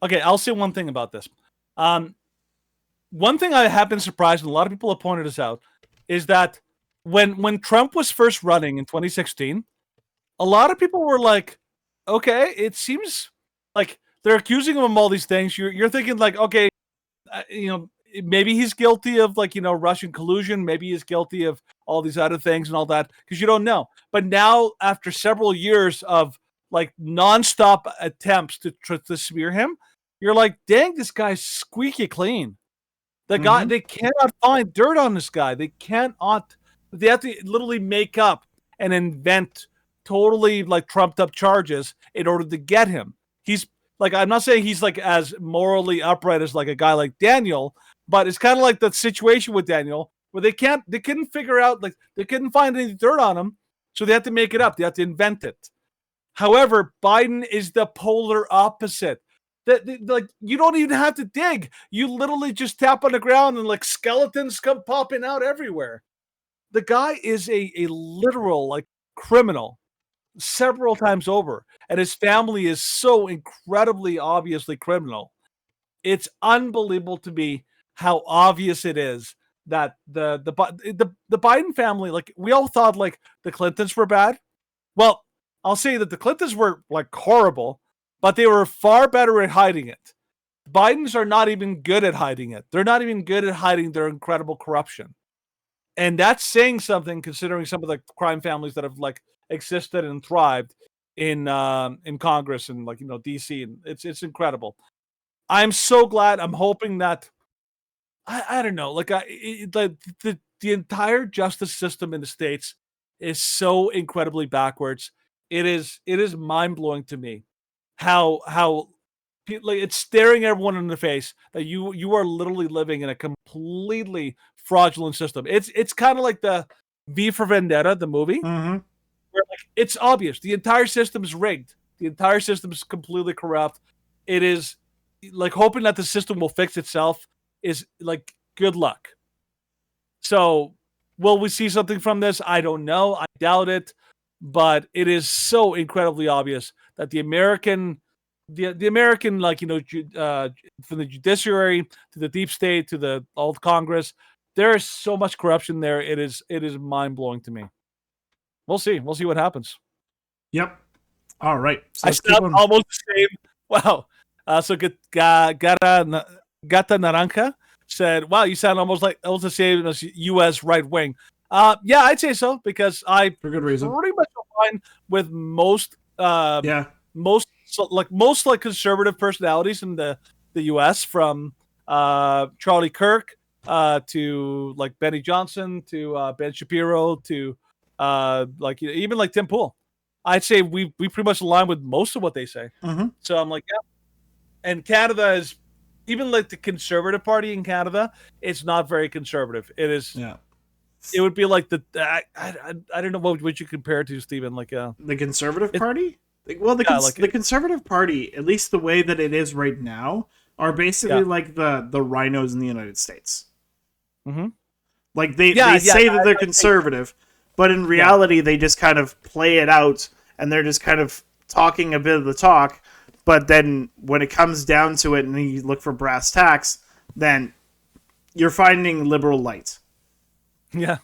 okay, I'll say one thing about this. One thing I have been surprised, and a lot of people have pointed this out, is that when Trump was first running in 2016, a lot of people were like, okay, it seems like they're accusing him of all these things. You're thinking like, okay, maybe he's guilty of Russian collusion. Maybe he's guilty of all these other things and all that, because you don't know. But now, after several years of like nonstop attempts to smear him, you're like, dang, this guy's squeaky clean. The guy, they cannot find dirt on this guy. They cannot. They have to literally make up and invent totally like trumped up charges in order to get him. He's like, I'm not saying he's like as morally upright as like a guy like Daniel, but it's kind of like the situation with Daniel where they couldn't figure out, like they couldn't find any dirt on him, so they had to make it up. They had to invent it. However, Biden is the polar opposite. Like you don't even have to dig. You literally just tap on the ground and like skeletons come popping out everywhere. The guy is a literal like criminal several times over, and his family is so incredibly obviously criminal. It's unbelievable to me how obvious it is that the Biden family, like we all thought like the Clintons were bad. Well, I'll say that the Clintons were like horrible, but they were far better at hiding it. Bidens are not even good at hiding it. They're not even good at hiding their incredible corruption. And that's saying something, considering some of the crime families that have like existed and thrived in Congress and like DC, and it's incredible. I'm so glad. I'm hoping that I don't know, like the entire justice system in the States is so incredibly backwards. It is mind blowing to me how like it's staring everyone in the face that you are literally living in a completely fraudulent system. It's kind of like the V for Vendetta, the movie. where, like, it's obvious. The entire system is rigged. The entire system is completely corrupt. It is like hoping that the system will fix itself is like good luck. So will we see something from this? I don't know. I doubt it. But it is so incredibly obvious that the American, like, from the judiciary to the deep state to the old Congress, there is so much corruption there. It is mind blowing to me. We'll see. We'll see what happens. Yep. All right. So I sound almost the same. Wow. So Gata Naranja said, "Wow, you sound almost the same as U.S. right wing." Yeah, I'd say so, because I for good reason pretty much align with most conservative personalities in the U.S. from Charlie Kirk to like Benny Johnson to Ben Shapiro to even like Tim Pool. I'd say we pretty much align with most of what they say. Mm-hmm. So I'm like, yeah. And Canada is, even like the Conservative Party in Canada, it's not very conservative. It is. Yeah. It would be like I don't know what you compare it to, Stephen. Like the Conservative Party. Well, the Conservative Party, at least the way that it is right now, are basically like the rhinos in the United States. Mm-hmm. Like they say that they're conservative, but in reality, they just kind of play it out, and they're just kind of talking a bit of the talk. But then when it comes down to it, and you look for brass tacks, then you're finding liberal light. Yeah.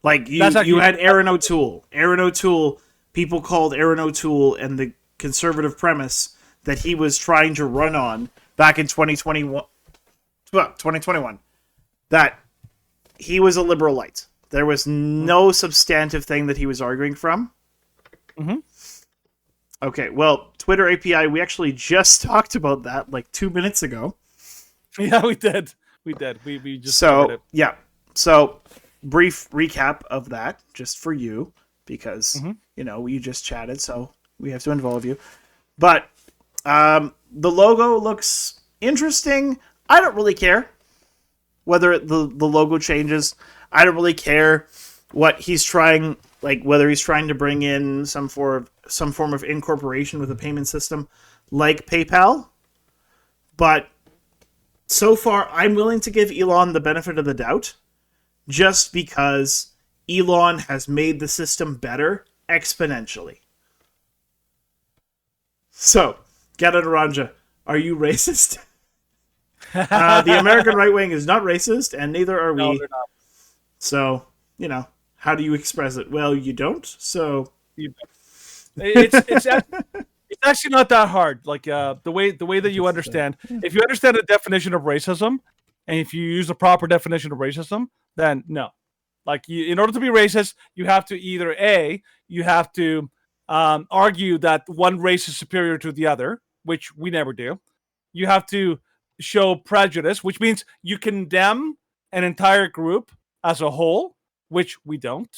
Like you had Aaron O'Toole. Aaron O'Toole, people called Aaron O'Toole and the conservative premise that he was trying to run on back in 2021, that he was a liberal light. There was no substantive thing that he was arguing from. Mm-hmm. Okay, well, Twitter API, we actually just talked about that like 2 minutes ago. Yeah, we did. We just covered it. Yeah. So, brief recap of that, just for you, because, you just chatted, so we have to involve you. But the logo looks interesting. I don't really care whether the logo changes. I don't really care what he's trying, like whether he's trying to bring in some form of incorporation with a payment system like PayPal. But so far, I'm willing to give Elon the benefit of the doubt, just because Elon has made the system better exponentially. So, Gata Naranja, are you racist? The American right wing is not racist, and neither are we. No, they're not. So, how do you express it? Well, you don't, so... It's actually not that hard. Like, the way that you understand... If you understand the definition of racism, and if you use the proper definition of racism, then no. Like, in order to be racist, you have to either you have to argue that one race is superior to the other, which we never do. You have to show prejudice, which means you condemn an entire group as a whole, which we don't.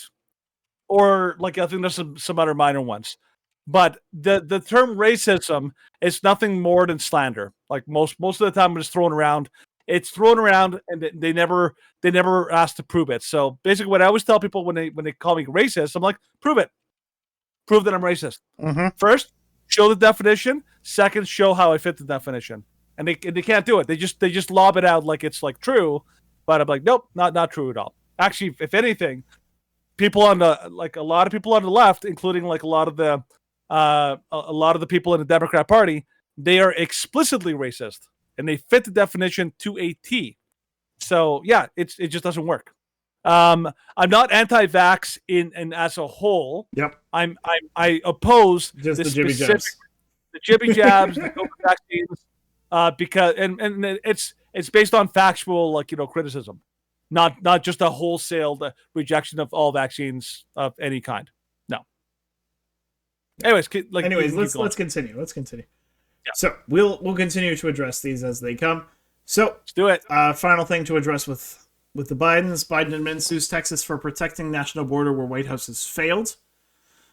Or, like, I think there's some other minor ones. But the term racism is nothing more than slander. Like, most of the time it's thrown around. It's thrown around, and they never ask to prove it. So basically, what I always tell people when they call me racist, I'm like, prove it. Prove that I'm racist. Mm-hmm. First, show the definition. Second, show how I fit the definition. And they can't do it. They just lob it out like it's like true. But I'm like, nope, not true at all. Actually, if anything, people on a lot of people on the left, including like a lot of the people in the Democrat Party, they are explicitly racist, and they fit the definition to a T. So yeah, it just doesn't work. I'm not anti-vax in as a whole. Yep. I oppose just the jibby jabs, the COVID vaccines, because and it's based on factual criticism, not just a wholesale rejection of all vaccines of any kind. No. Anyways, let's continue. Yeah. So we'll continue to address these as they come. So let's do it. Final thing to address with the Biden admin sues Texas for protecting national border where White House has failed.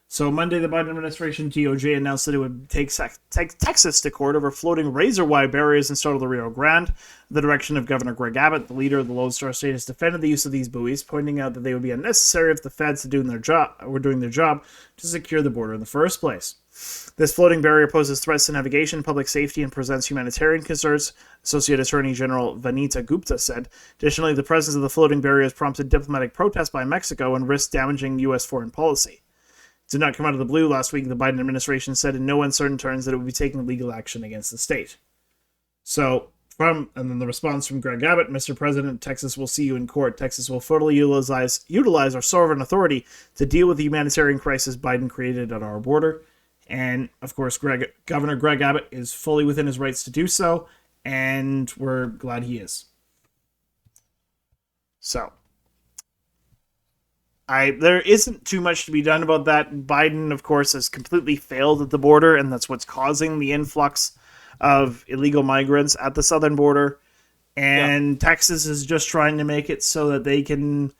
So Monday, the Biden administration DOJ announced that it would take Texas to court over floating razor-wire barriers installed at the Rio Grande. The direction of Governor Greg Abbott, the leader of the Lone Star State, has defended the use of these buoys, pointing out that they would be unnecessary if the feds were doing their job to secure the border in the first place. This floating barrier poses threats to navigation, public safety, and presents humanitarian concerns, Associate Attorney General Vanita Gupta said. Additionally, the presence of the floating barrier has prompted diplomatic protests by Mexico and risks damaging U.S. foreign policy. It did not come out of the blue. Last week, the Biden administration said in no uncertain terms that it would be taking legal action against the state. And then the response from Greg Abbott, Mr. President, Texas will see you in court. Texas will fully utilize our sovereign authority to deal with the humanitarian crisis Biden created at our border. And, of course, Governor Greg Abbott is fully within his rights to do so, and we're glad he is. So, there isn't too much to be done about that. Biden, of course, has completely failed at the border, and that's what's causing the influx of illegal migrants at the southern border. And Texas is just trying to make it so that they can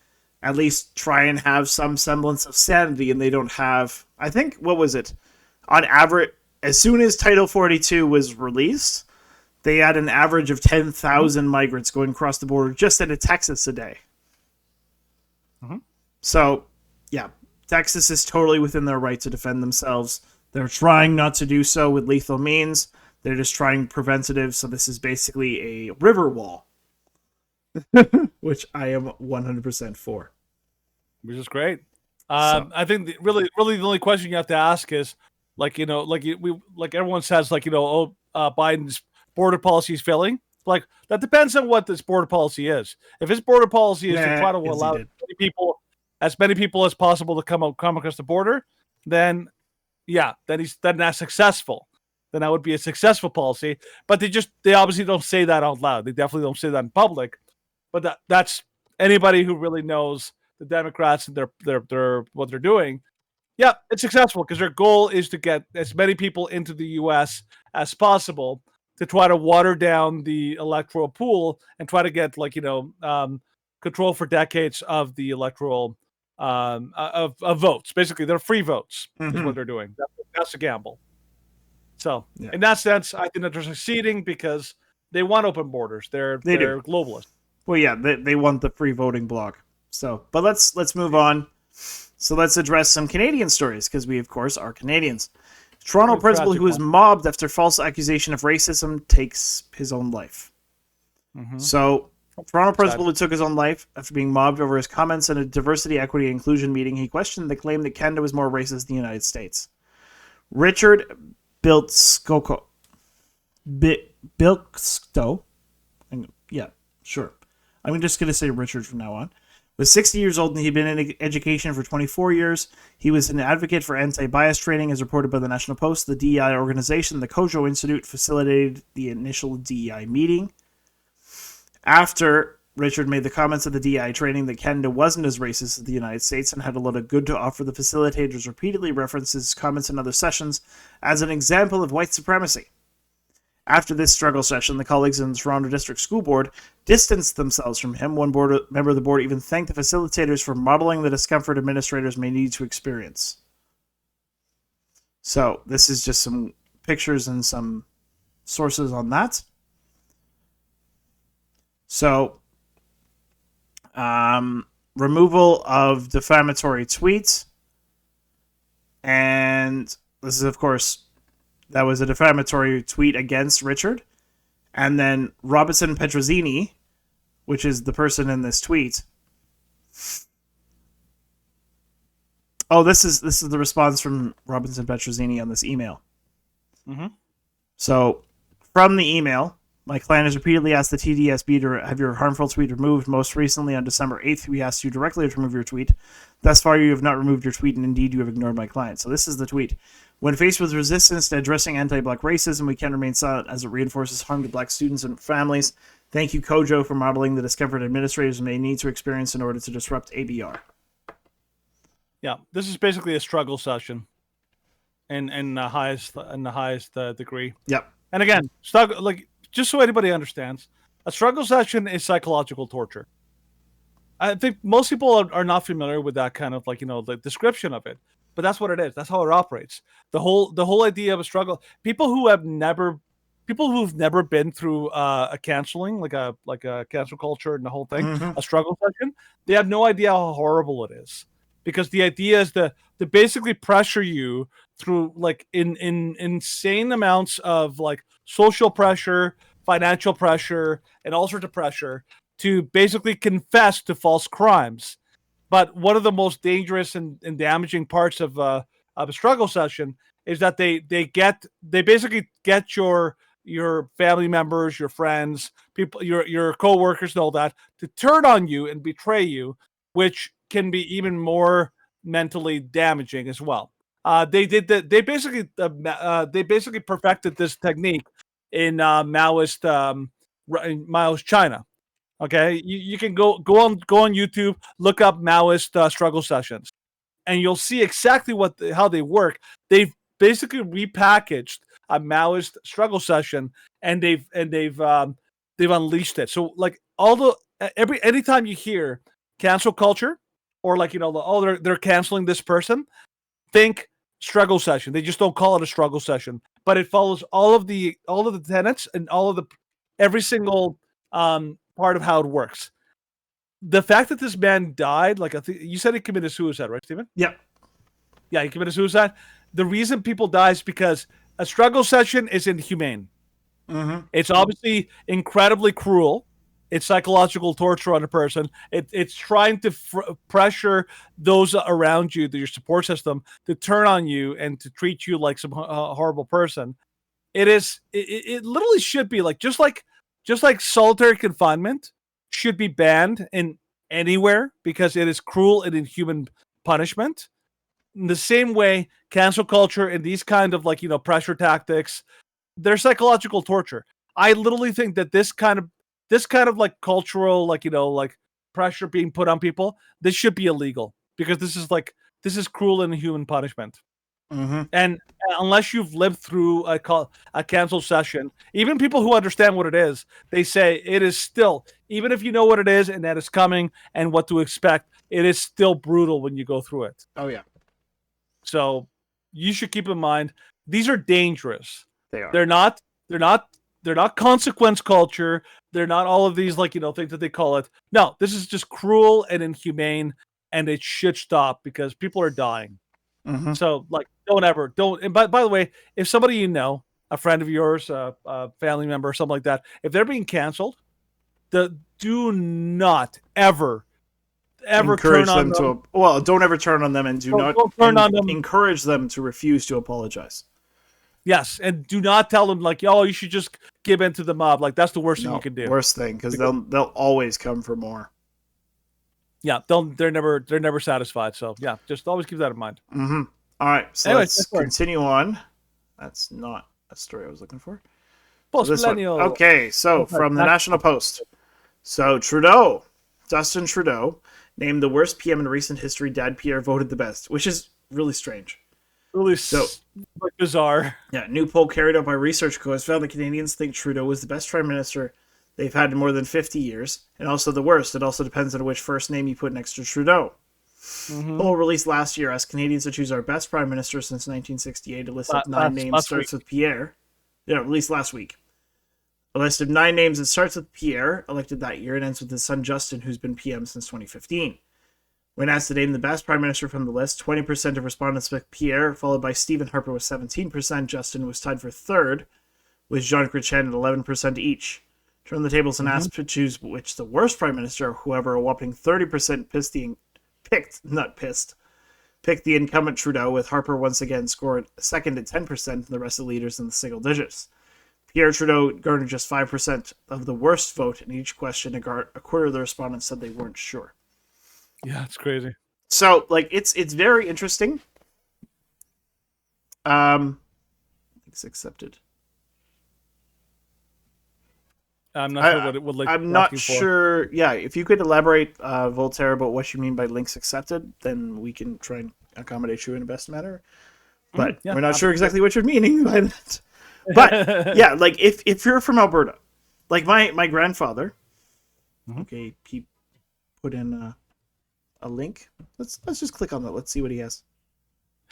at least try and have some semblance of sanity, and they don't have, I think, what was it? On average, as soon as Title 42 was released, they had an average of 10,000 migrants going across the border just into Texas a day. Mm-hmm. So, yeah, Texas is totally within their right to defend themselves. They're trying not to do so with lethal means. They're just trying preventative, so this is basically a river wall, which I am 100% for. Which is great. I think really the only question you have to ask is, like everyone says, Biden's border policy is failing. Like, that depends on what this border policy is. If his border policy is to try to allow as many people as possible to come across the border, then that's successful. Then that would be a successful policy. But they obviously don't say that out loud. They definitely don't say that in public. But that's anybody who really knows the Democrats and their what they're doing. Yeah, it's successful because their goal is to get as many people into the U.S. as possible to try to water down the electoral pool and try to get control for decades of the electoral of votes. Basically, they're free votes is what they're doing. That's a gamble. So in that sense, I think that they're succeeding because they want open borders. They're globalists. Well, yeah, they want the free voting bloc. So, but let's move on. So let's address some Canadian stories, because we, of course, are Canadians. Toronto principal who was mobbed after false accusation of racism takes his own life. Mm-hmm. So, Toronto principal who took his own life after being mobbed over his comments at a diversity, equity, and inclusion meeting. He questioned the claim that Canada was more racist than the United States. Richard Bilksto. Yeah, sure. I'm just going to say Richard from now on. Was 60 years old and he'd been in education for 24 years. He was an advocate for anti-bias training, as reported by the National Post. The DEI organization, the Kojo Institute, facilitated the initial DEI meeting. After Richard made the comments at the DEI training that Canada wasn't as racist as the United States and had a lot of good to offer, the facilitators repeatedly referenced his comments in other sessions as an example of white supremacy. After this struggle session, the colleagues in the Toronto District School Board distanced themselves from him. One member of the board even thanked the facilitators for modeling the discomfort administrators may need to experience. So, this is just some pictures and some sources on that. So, removal of defamatory tweets. And this is, of course, that was a defamatory tweet against Richard. And then Robinson Petrozzini, which is the person in this tweet. Oh, this is the response from Robinson Petrozzini on this email. Mm-hmm. So, from the email, my client has repeatedly asked the TDSB to have your harmful tweet removed. Most recently, on December 8th, we asked you directly to remove your tweet. Thus far, you have not removed your tweet, and indeed, you have ignored my client. So this is the tweet. When faced with resistance to addressing anti-black racism, we can't remain silent as it reinforces harm to black students and families. Thank you, Kojo, for modeling the discomfort administrators may need to experience in order to disrupt ABR. Yeah, this is basically a struggle session, in the highest degree. Yep. And again, just so anybody understands, a struggle session is psychological torture. I think most people are not familiar with that kind of like, the description of it, but that's what it is. That's how it operates. The whole idea of a struggle. People who've never been through a canceling, like a cancel culture and the whole thing, a struggle session, they have no idea how horrible it is, because the idea is to basically pressure you through like in insane amounts of like social pressure, financial pressure, and all sorts of pressure to basically confess to false crimes. But one of the most dangerous and damaging parts of a struggle session is that they basically get your family members, your friends, people, your coworkers, and all that to turn on you and betray you, which can be even more mentally damaging as well. They basically perfected this technique in Maoist China. Okay, you can go on YouTube, look up Maoist struggle sessions, and you'll see exactly how they work. They've basically repackaged a Maoist struggle session, and they've unleashed it. So like anytime you hear cancel culture, or like they're canceling this person, think struggle session. They just don't call it a struggle session, but it follows all of the tenets and every single part of how it works. The fact that this man died, like you said, he committed suicide, right, Stephen? Yeah, he committed suicide. The reason people die is because a struggle session is inhumane. It's obviously incredibly cruel. It's psychological torture on a person. It's trying to pressure those around you, your support system, to turn on you and to treat you like some horrible person. It literally should be like just like solitary confinement should be banned in anywhere because it is cruel and inhuman punishment. In the same way, cancel culture and these kind of like pressure tactics, they're psychological torture. I literally think that this kind of like cultural like pressure being put on people, this should be illegal, because this is cruel and inhuman punishment. And unless you've lived through a cancel session, even people who understand what it is, they say it is still, even if you know what it is and that it's coming and what to expect, it is still brutal when you go through it. Oh yeah. So you should keep in mind, these are dangerous. They are. They're not consequence culture. They're not all of these like things that they call it. No, this is just cruel and inhumane, and it should stop because people are dying. So like, don't. And by the way, if somebody a friend of yours, a family member, or something like that, if they're being canceled, do not ever encourage turn them on don't ever turn on them, and don't turn on them. Encourage them to refuse to apologize. Yes, and do not tell them like, you should just give in to the mob. Like that's the worst thing you can do. Worst thing, because they'll always come for more. Yeah, they're never satisfied. So yeah, just always keep that in mind. All right, so let's continue on. That's not a story I was looking for. Post-millennial. Okay, so from the National Post. So Justin Trudeau, named the worst PM in recent history. Dad Pierre voted the best, which is really strange. Really bizarre. Yeah, new poll carried out by Research Co has found that Canadians think Trudeau was the best prime minister they've had in more than 50 years, and also the worst. It also depends on which first name you put next to Trudeau. Poll released last year asked Canadians to choose our best prime minister since 1968. A list of 9 names starts with Pierre. Yeah, released last week. A list of 9 names that starts with Pierre, elected that year, and ends with his son Justin, who's been PM since 2015. When asked to name the best prime minister from the list, 20% of respondents picked Pierre, followed by Stephen Harper with 17%. Justin was tied for third, with Jean Chrétien at 11% each. Turn the tables and asked to choose which the worst prime minister. However, a whopping 30% picked the incumbent Trudeau, with Harper once again scored second at 10% and the rest of the leaders in the single digits. Pierre Trudeau garnered just 5% of the worst vote in each question. A quarter of the respondents said they weren't sure. Yeah, it's crazy. So, like, it's very interesting. It's accepted. I'm not sure what it would like. I'm not sure. Yeah, if you could elaborate, Voltaire, about what you mean by links accepted, then we can try and accommodate you in the best manner. But we're not sure exactly what you're meaning by that. But yeah, like if you're from Alberta, like my grandfather, okay, he put in a link. Let's just click on that. Let's see what he has.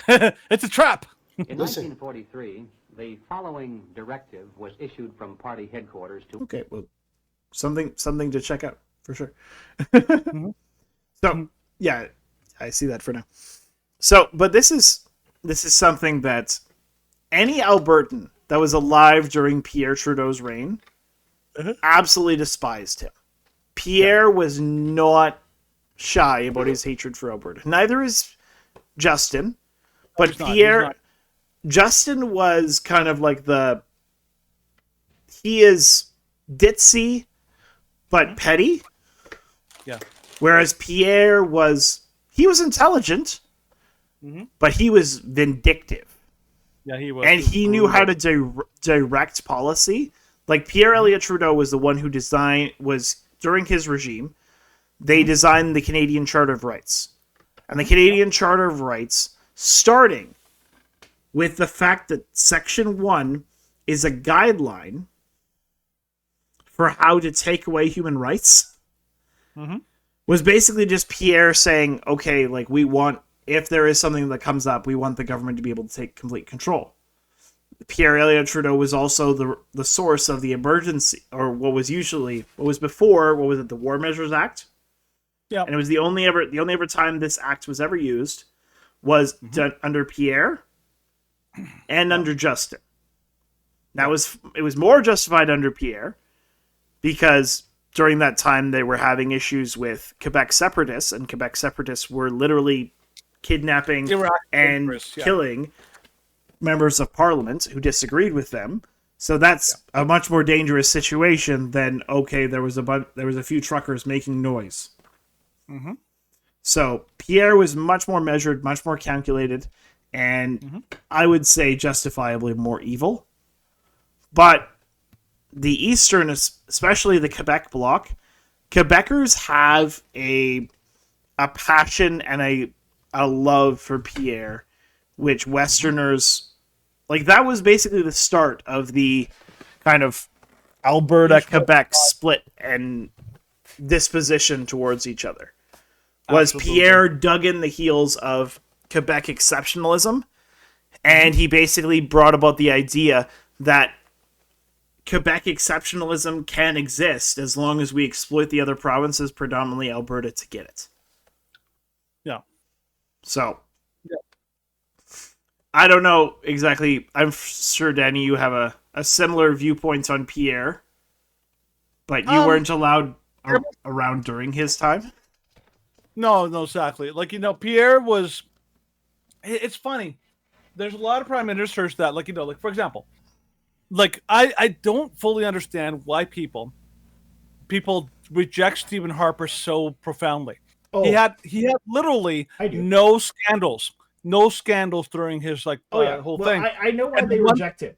It's a trap. In 1943, the following directive was issued from party headquarters to... Okay, well, something to check out for sure. So, yeah, I see that for now. So, but this is something that any Albertan that was alive during Pierre Trudeau's reign absolutely despised him. Pierre was not shy about his hatred for Alberta. Neither is Justin, but Justin was kind of like he is ditzy, but petty. Yeah. Whereas Pierre was intelligent, but he was vindictive. Yeah, he was. And he knew how to direct policy. Like Pierre Elliott Trudeau was the one who during his regime, they designed the Canadian Charter of Rights. And the Canadian Charter of Rights, starting with the fact that Section 1 is a guideline for how to take away human rights, was basically just Pierre saying, okay, like if there is something that comes up, we want the government to be able to take complete control. Pierre Elliott Trudeau was also the source of the emergency, or what was before, the War Measures Act. Yeah. And it was the only ever time this act was ever used was done under Pierre and under Justin. Now it was more justified under Pierre because during that time they were having issues with Quebec separatists, and Quebec separatists were literally kidnapping and killing members of parliament who disagreed with them. So that's a much more dangerous situation than, okay, there was a few truckers making noise. So Pierre was much more measured, much more calculated, and I would say justifiably more evil. But the Eastern, especially the Quebec bloc, Quebecers have a passion and a love for Pierre, which Westerners, like, that was basically the start of the kind of Alberta-Quebec split and disposition towards each other. Was Pierre dug in the heels of Quebec exceptionalism, and he basically brought about the idea that Quebec exceptionalism can exist as long as we exploit the other provinces, predominantly Alberta, to get it. Yeah. So, I don't know exactly. I'm sure, Danny, you have a similar viewpoint on Pierre, but you weren't allowed around during his time. No, exactly. Like, Pierre was... It's funny. There's a lot of prime ministers that, like, for example, like, I don't fully understand why people reject Stephen Harper so profoundly. Oh. He had literally no scandals during his whole thing. I know why they reject it,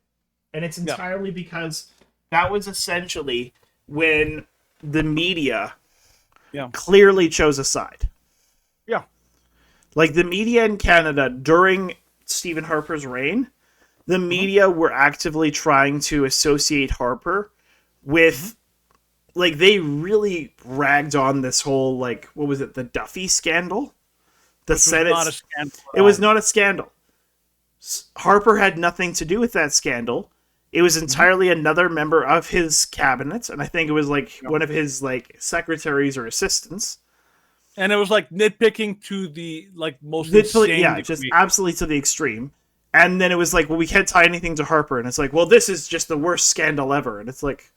and it's entirely because that was essentially when the media clearly chose a side. Yeah, like the media in Canada during Stephen Harper's reign, the media were actively trying to associate Harper with, like, they really ragged on this whole, like, what was it, the Duffy scandal? The Senate. It was not a scandal. Harper had nothing to do with that scandal. It was entirely another member of his cabinet, and I think it was like one of his secretaries or assistants. And it was like nitpicking to the most insane degree. Just absolutely to the extreme. And then it was like, well, we can't tie anything to Harper, and it's like, well, this is just the worst scandal ever, and it's like,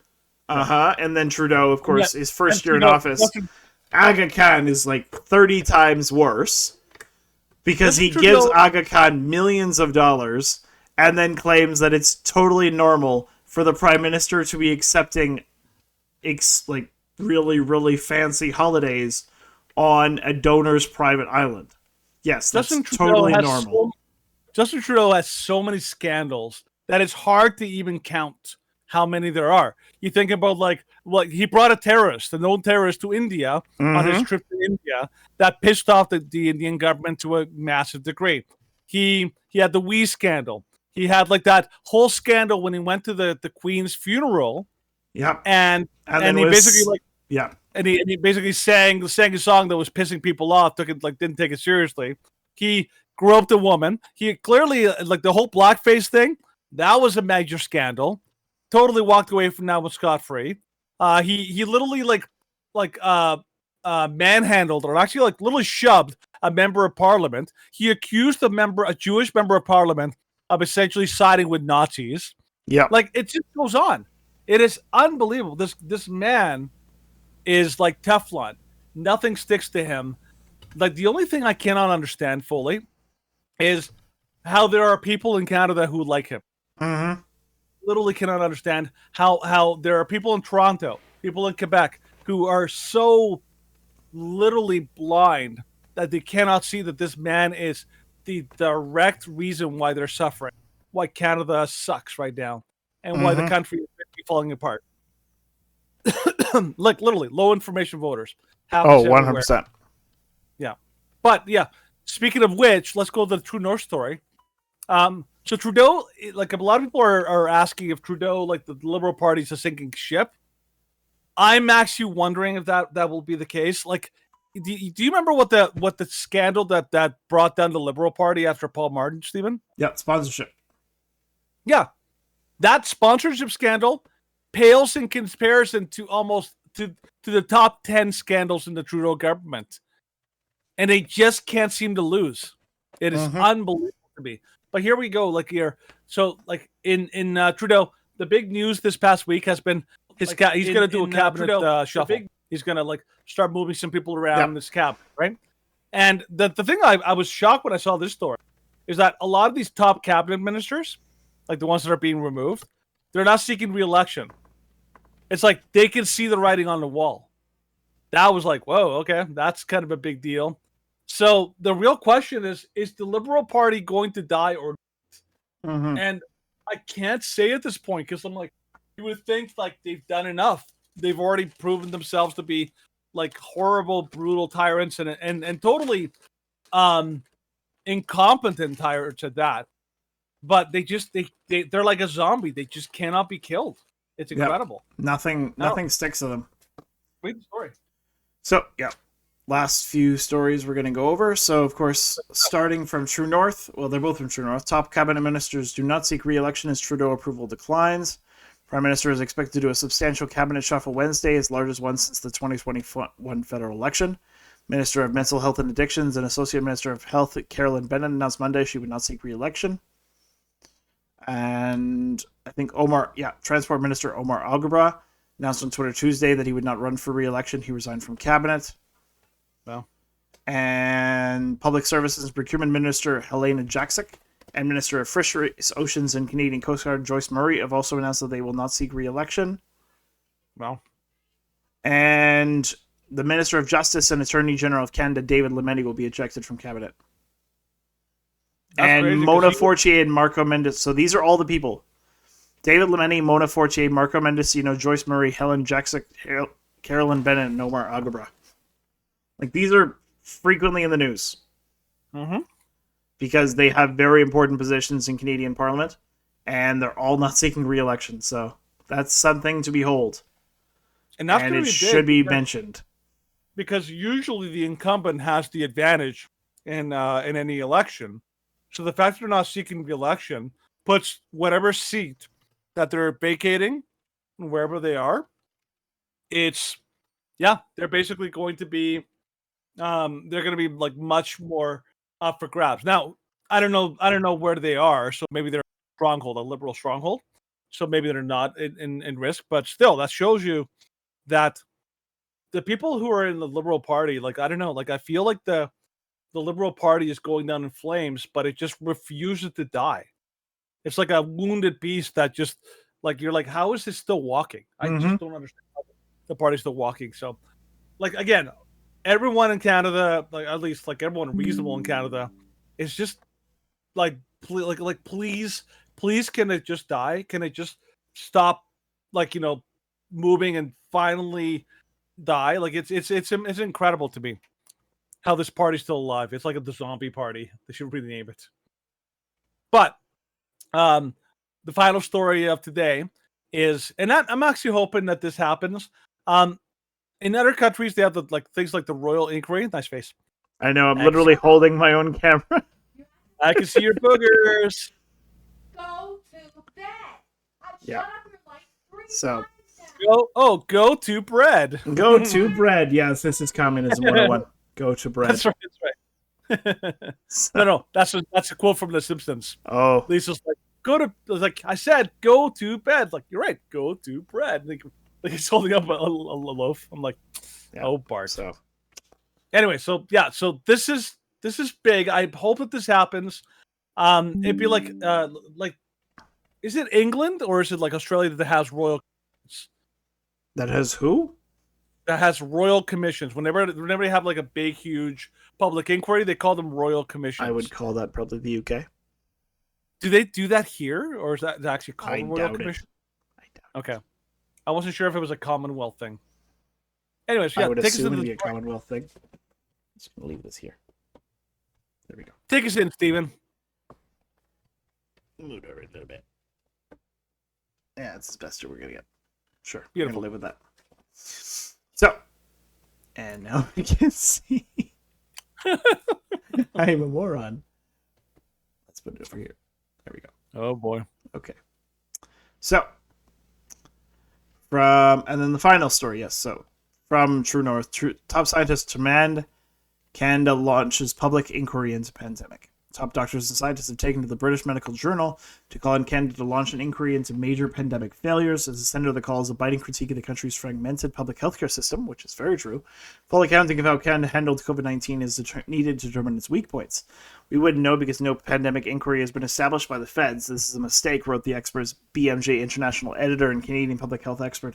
And then Trudeau, of course, his first year in office, Aga Khan is like 30 times worse because he gives Aga Khan millions of dollars and then claims that it's totally normal for the prime minister to be accepting really, really fancy holidays on a donor's private island. Yes, that's totally normal. Justin Trudeau has so many scandals that it's hard to even count how many there are. You think about he brought a known terrorist to India on his trip to India that pissed off the Indian government to a massive degree. He had the Wee scandal. He had that whole scandal when he went to the Queen's funeral. Yeah. And he basically and he basically sang a song that was pissing people off. Didn't take it seriously. He groped a woman. He clearly like the whole blackface thing. That was a major scandal. Totally walked away from that one scot free. He literally manhandled or actually like literally shoved a member of parliament. He accused a Jewish member of parliament of essentially siding with Nazis. Yeah. Like it just goes on. It is unbelievable. This man is like Teflon. Nothing sticks to him. Like the only thing I cannot understand fully is how there are people in Canada who like him. Mm-hmm. Literally cannot understand how there are people in Toronto, people in Quebec who are so literally blind that they cannot see that this man is the direct reason why they're suffering, why Canada sucks right now, and why the country is falling apart. Like literally, low information voters. Oh, 100%. Yeah. But yeah, speaking of which, let's go to the True North story. So Trudeau, like a lot of people are asking if Trudeau, like the Liberal Party, is a sinking ship. I'm actually wondering if that will be the case. Like, do you remember what the scandal that brought down the Liberal Party after Paul Martin, Stephen? Yeah, sponsorship. Yeah, that sponsorship scandal pales in comparison to almost to the top 10 scandals in the Trudeau government, and they just can't seem to lose. It is unbelievable to me. But here we go. Like here, so like in Trudeau, the big news this past week has been he's going to do a cabinet shuffle. He's going to like start moving some people around this cabinet, right? And the thing I was shocked when I saw this story is that a lot of these top cabinet ministers, like the ones that are being removed, they're not seeking re-election. It's like they can see the writing on the wall. That was like, whoa, okay, that's kind of a big deal. So the real question is the Liberal Party going to die or not? Mm-hmm. And I can't say at this point because I'm like, you would think like they've done enough. They've already proven themselves to be like horrible, brutal tyrants and totally incompetent tyrants at that. But they're like a zombie. They just cannot be killed. It's incredible. Yep. Nothing sticks to them. Read the story. So, yeah. Last few stories we're going to go over. So, of course, starting from True North. Well, they're both from True North. Top cabinet ministers do not seek re-election as Trudeau approval declines. Prime Minister is expected to do a substantial cabinet shuffle Wednesday, its largest one since the 2021 federal election. Minister of Mental Health and Addictions and Associate Minister of Health, Carolyn Bennett, announced Monday she would not seek re-election. And I think Transport Minister Omar Alghabra announced on Twitter Tuesday that he would not run for re-election. He resigned from cabinet. Well, and Public Services and Procurement Minister Helena Jaksic and Minister of Fisheries, Oceans and Canadian Coast Guard Joyce Murray have also announced that they will not seek re-election. Well, and the Minister of Justice and Attorney General of Canada, David Lametti, will be ejected from cabinet. And Mona Fortier and Marco Mendicino. So these are all the people. David Lametti, Mona Fortier, Marco Mendicino, Joyce Murray, Helen Jaksic, Carolyn Bennett, and Omar Alghabra. Like, these are frequently in the news. Mm-hmm. Because they have very important positions in Canadian Parliament, and they're all not seeking re-election. So that's something to behold. And it should be mentioned. Because usually the incumbent has the advantage in any election. So the fact that they're not seeking re-election puts whatever seat that they're vacating, wherever they are, they're basically going to be like much more up for grabs. Now, I don't know where they are, so maybe they're a stronghold, a liberal stronghold. So maybe they're not in risk, but still, that shows you that the people who are in the Liberal Party, like, I don't know, like, I feel like the Liberal Party is going down in flames, but it just refuses to die. It's like a wounded beast that just, like, you're like, how is this still walking? I just don't understand how the party's still walking. So, like, again, everyone in Canada, like, at least, like, everyone reasonable in Canada, is just, like, please, can it just die? Can it just stop, like, moving and finally die? Like, it's incredible to me how this party's still alive. It's like the zombie party. They should really name it. But the final story of today is, and I'm actually hoping that this happens. In other countries, they have things like the royal inquiry. Nice face. I know. I'm literally holding my own camera. I can see your boogers. Go to bed. I've Yeah. shut up your light 3 So- times now. Go to bread. Go to bread. Yes, this is communism 101. Go to bread. That's right. No, that's a quote from The Simpsons. Oh, Lisa's like, I said, go to bed. Like, you're right, go to bread. Like he's holding up a loaf. I'm like, yeah. oh, Bart. So Anyway, so this is big. I hope that this happens. It'd be like, is it England or is it like Australia that has royal? that has who? That has royal commissions. Whenever they have like a big, huge public inquiry, they call them royal commissions. I would call that probably the UK. Do they do that here, or is that actually called I a royal doubt commission? I doubt. Okay, I wasn't sure if it was a Commonwealth thing. Anyways, yeah, I would take us assume into it'd the be a story. Commonwealth thing. Just gonna leave this here. There we go. Take us in, Stephen. Move over a little bit. Yeah, it's the best we're gonna get. Sure, Beautiful. we're gonna live with that. So, and now we can see. I am a moron. Let's put it over here. There we go. Oh boy. Okay. So, and then the final story, yes. So, from True North, top scientists demand Canada launches public inquiry into pandemic. Top doctors and scientists have taken to the British Medical Journal to call on Canada to launch an inquiry into major pandemic failures. As the center of the call is a biting critique of the country's fragmented public healthcare system, which is very true. Full accounting of how Canada handled COVID-19 is needed to determine its weak points. We wouldn't know because no pandemic inquiry has been established by the feds. This is a mistake, wrote the expert's BMJ international editor and Canadian public health expert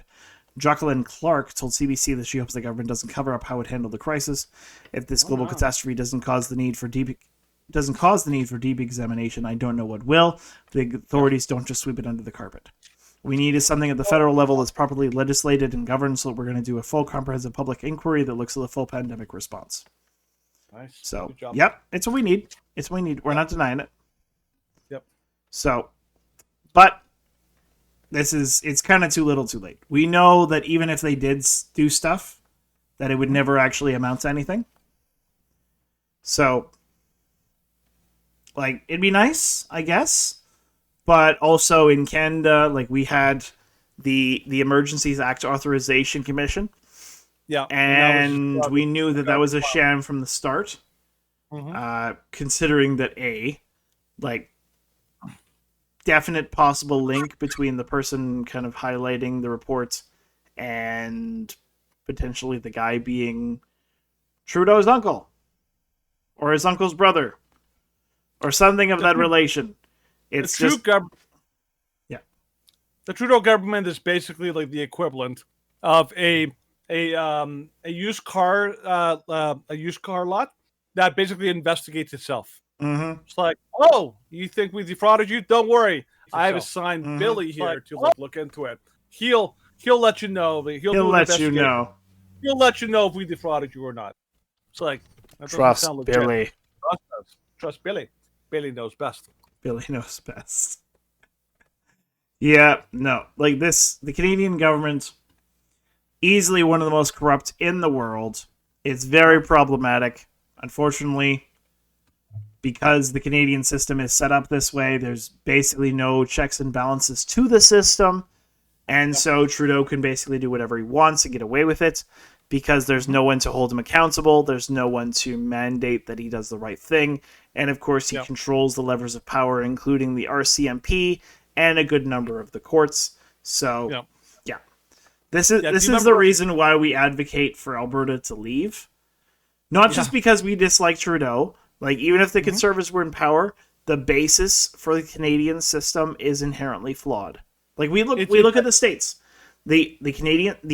Jacqueline Clark told CBC that she hopes the government doesn't cover up how it handled the crisis. If this global catastrophe doesn't cause the need for deep examination, I don't know what will. The authorities don't just sweep it under the carpet. We need is something at the federal level that's properly legislated and governed, so we're going to do a full comprehensive public inquiry that looks at the full pandemic response. Nice. So, Good job. yep, it's what we need. It's what we need. We're not denying it. Yep. So, but it's kind of too little too late. We know that even if they did do stuff, that it would never actually amount to anything. So, like, it'd be nice, I guess. But also in Canada, like, we had the Emergencies Act Authorization Commission. Yeah. And we knew that was a sham from the start. Mhm. Considering that definite possible link between the person kind of highlighting the report and potentially the guy being Trudeau's uncle or his uncle's brother or something of that relation. It's just yeah. The Trudeau government is basically like the equivalent of a used car lot that basically investigates itself. Mm-hmm. It's like, oh, you think we defrauded you? Don't worry, I have assigned Billy here to look into it. He'll let you know. He'll let you know. He'll let you know if we defrauded you or not. It's like, that doesn't Trust sound legit. Billy. Trust Billy. Billy knows best. Billy knows best. Yeah, no. Like this, the Canadian government, easily one of the most corrupt in the world. It's very problematic. Unfortunately, because the Canadian system is set up this way, there's basically no checks and balances to the system. And so Trudeau can basically do whatever he wants and get away with it because there's no one to hold him accountable. There's no one to mandate that he does the right thing. And of course, he controls the levers of power, including the RCMP and a good number of the courts. So, yeah. This is the reason why we advocate for Alberta to leave. Not just because we dislike Trudeau. Like, even if the Conservatives were in power, the basis for the Canadian system is inherently flawed. Like, we look at the States. The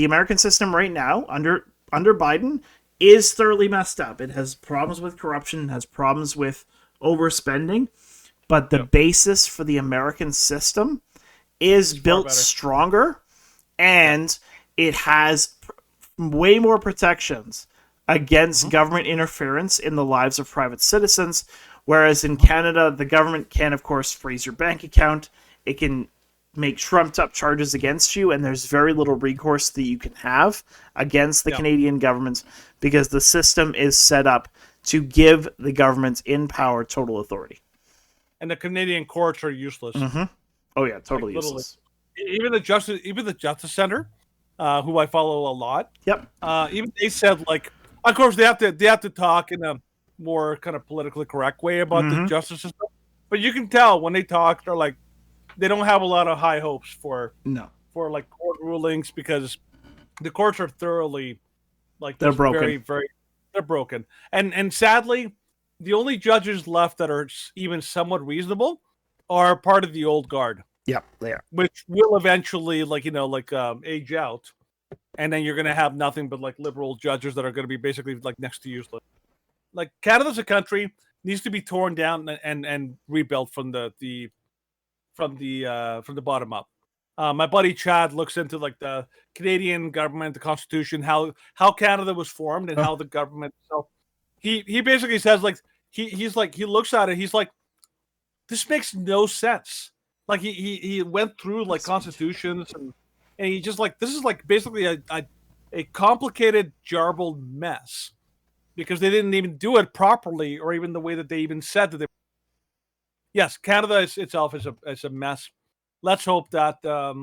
American system right now, under Biden, is thoroughly messed up. It has problems with corruption, it has problems with overspending, but the basis for the American system is built stronger, and it has way more protections against government interference in the lives of private citizens, whereas in Canada, the government can, of course, freeze your bank account. It can make trumped up charges against you, and there's very little recourse that you can have against the Canadian government because the system is set up to give the government in power total authority. And the Canadian courts are useless. Mm-hmm. Oh yeah, totally Like, useless. Even the Justice Center, who I follow a lot. Yep. Even they said, like, of course they have to talk in a more kind of politically correct way about the justice system, but you can tell when they talk, they're like, they don't have a lot of high hopes for like court rulings because the courts are thoroughly like they're broken. Very, very, they're broken. And sadly, the only judges left that are even somewhat reasonable are part of the old guard. Yep, they are. Which will eventually, age out, and then you're going to have nothing but like liberal judges that are going to be basically like next to useless. Like Canada's a country needs to be torn down and rebuilt from the bottom up. My buddy Chad looks into like the Canadian government, the Constitution, how Canada was formed, and how the government. So he basically says like he looks at it. He's like, this makes no sense. Like he went through like constitutions and he just like, this is like basically a complicated jarbled mess because they didn't even do it properly or even the way that they even said that they. Yes, Canada itself is a mess. Let's hope that I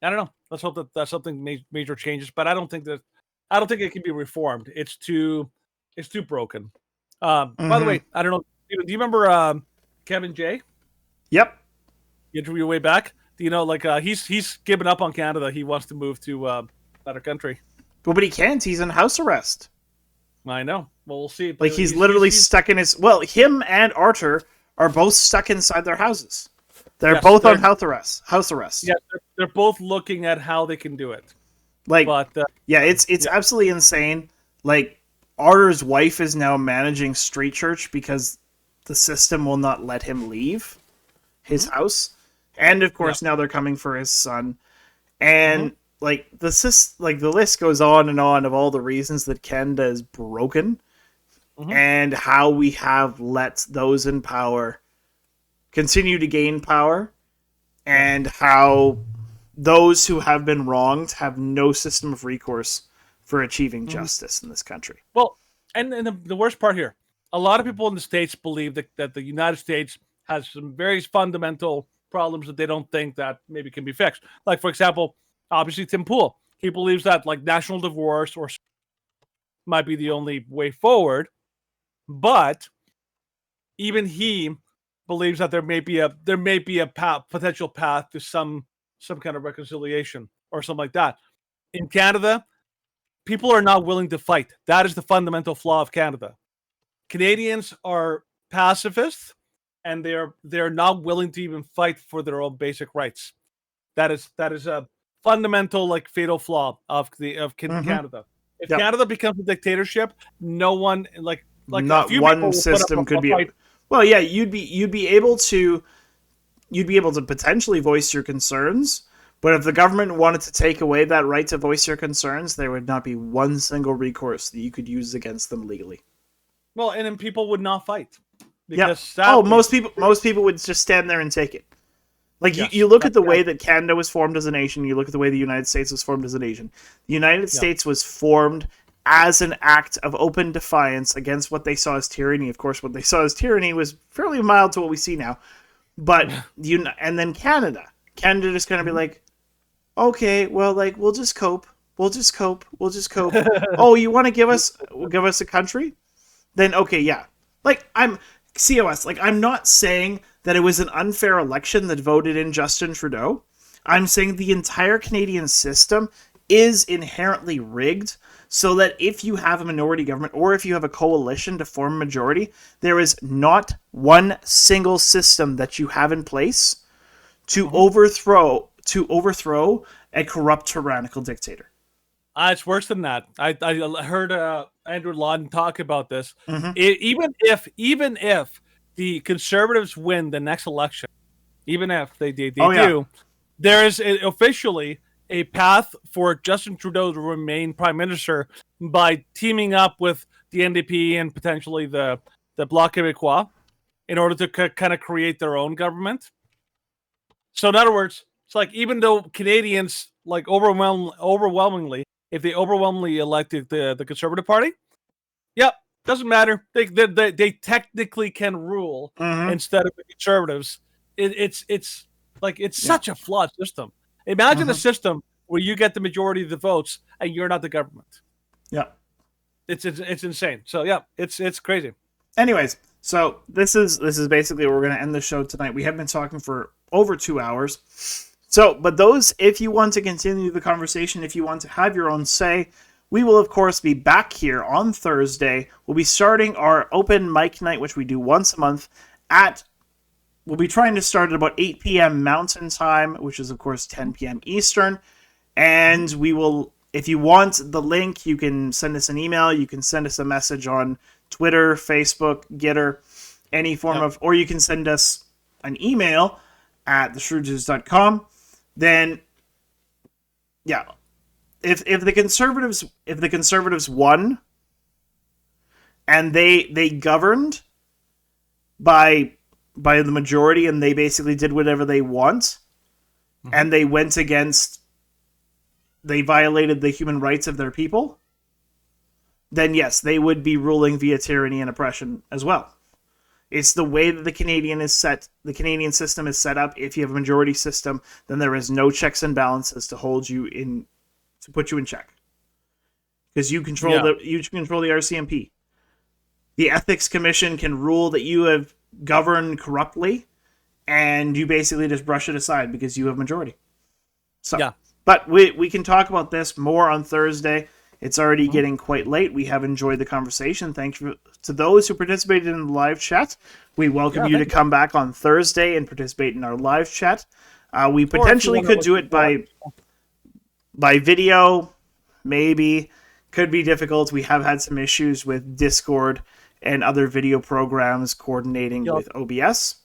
don't know. Let's hope that something major changes, but I don't think it can be reformed. It's too broken. By the way, I don't know. Do you remember Kevin J? Yep. The interview way back. Do you know, like he's given up on Canada. He wants to move to another country. Well, but he can't. He's in house arrest. I know. Well, we'll see. Like he's literally stuck in his. Well, him and Arthur are both stuck inside their houses. They're both on house arrest. Yeah, they're both looking at how they can do it. Like, it's absolutely insane. Like, Arthur's wife is now managing Street Church because the system will not let him leave his house, and of course now they're coming for his son, and like the list goes on and on of all the reasons that Canada is broken, and how we have let those in power continue to gain power, and how those who have been wronged have no system of recourse for achieving justice in this country. Well, and the worst part here, a lot of people in the States believe that the United States has some very fundamental problems that they don't think that maybe can be fixed. Like, for example, obviously Tim Pool, he believes that like national divorce or might be the only way forward, but even he believes that there may be a potential path to some kind of reconciliation or something like that. In Canada, people are not willing to fight. That is the fundamental flaw of Canada. Canadians are pacifists, and they're not willing to even fight for their own basic rights. That is a fundamental, like, fatal flaw of Canada. If Canada becomes a dictatorship, no one like not one system could be. Well, yeah, you'd be able to potentially voice your concerns, but if the government wanted to take away that right to voice your concerns, there would not be one single recourse that you could use against them legally. Well, and then people would not fight. Because sadly, most people would just stand there and take it. Like, you look at the way that Canada was formed as a nation, you look at the way the United States was formed as a nation. The United States was formed as an act of open defiance against what they saw as tyranny. Of course, what they saw as tyranny was fairly mild to what we see now. But and then Canada just going to be like, okay, well, like, we'll just cope. Oh, you want to give us a country? Then okay, yeah. Like, I'm not saying that it was an unfair election that voted in Justin Trudeau. I'm saying the entire Canadian system is inherently rigged so that if you have a minority government or if you have a coalition to form a majority, there is not one single system that you have in place to overthrow a corrupt tyrannical dictator. It's worse than that. I heard Andrew Lawton talk about this. Even if the Conservatives win the next election, even if they do, there is officially a path for Justin Trudeau to remain Prime Minister by teaming up with the NDP and potentially the Bloc Québécois in order to kind of create their own government. So in other words, It's like even though Canadians like overwhelmingly, if they overwhelmingly elected the Conservative Party, yep, doesn't matter. They technically can rule instead of the Conservatives. It's like it's such a flawed system. Imagine a system where you get the majority of the votes and you're not the government. Yeah. It's insane. So yeah, it's crazy. Anyways, so this is basically where we're going to end the show tonight. We have been talking for over 2 hours. So, but those, if you want to continue the conversation, if you want to have your own say, we will of course be back here on Thursday. We'll be starting our open mic night, which we do once a month we'll be trying to start at about 8 p.m. Mountain Time, which is of course 10 p.m. Eastern. And we will, if you want the link, you can send us an email, you can send us a message on Twitter, Facebook, Getter, any form of, or you can send us an email at theshrewddudes.com. Then, yeah, if the conservatives won, and they governed by the majority, and they basically did whatever they want, and they violated the human rights of their people, then yes, they would be ruling via tyranny and oppression as well. It's the way that the Canadian system is set up. If you have a majority system, then there is no checks and balances to put you in check. Because you control the RCMP. The Ethics Commission can rule that you have governed corruptly, and you basically just brush it aside because you have majority. So, yeah. But we can talk about this more on Thursday. It's already getting quite late. We have enjoyed the conversation. Thank you to those who participated in the live chat. We welcome you to come back on Thursday and participate in our live chat. We potentially could do it by video, maybe. Could be difficult. We have had some issues with Discord and other video programs coordinating with OBS.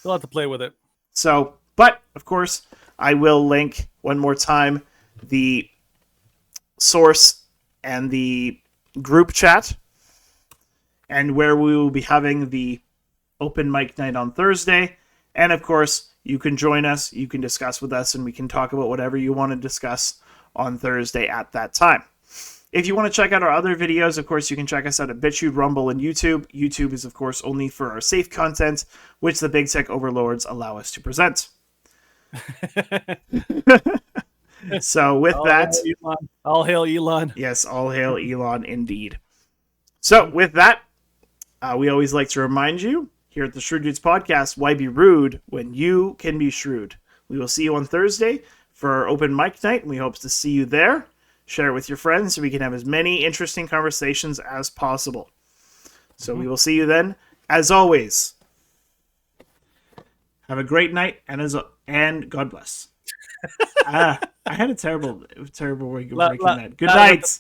You'll have to play with it. So, but, of course, I will link one more time the source and the group chat, and where we will be having the open mic night on Thursday. And of course, you can join us, you can discuss with us, and we can talk about whatever you want to discuss on Thursday at that time. If you want to check out our other videos, of course, you can check us out at BitChute, Rumble, and YouTube. YouTube is, of course, only for our safe content, which the big tech overlords allow us to present. So with that, all hail Elon. Yes, all hail Elon indeed. So with that, we always like to remind you here at the Shrewd Dudes podcast, why be rude when you can be shrewd? We will see you on Thursday for our open mic night, and we hope to see you there. Share it with your friends so we can have as many interesting conversations as possible. So we will see you then. As always, have a great night, and God bless. I had a terrible way of breaking that. Good night.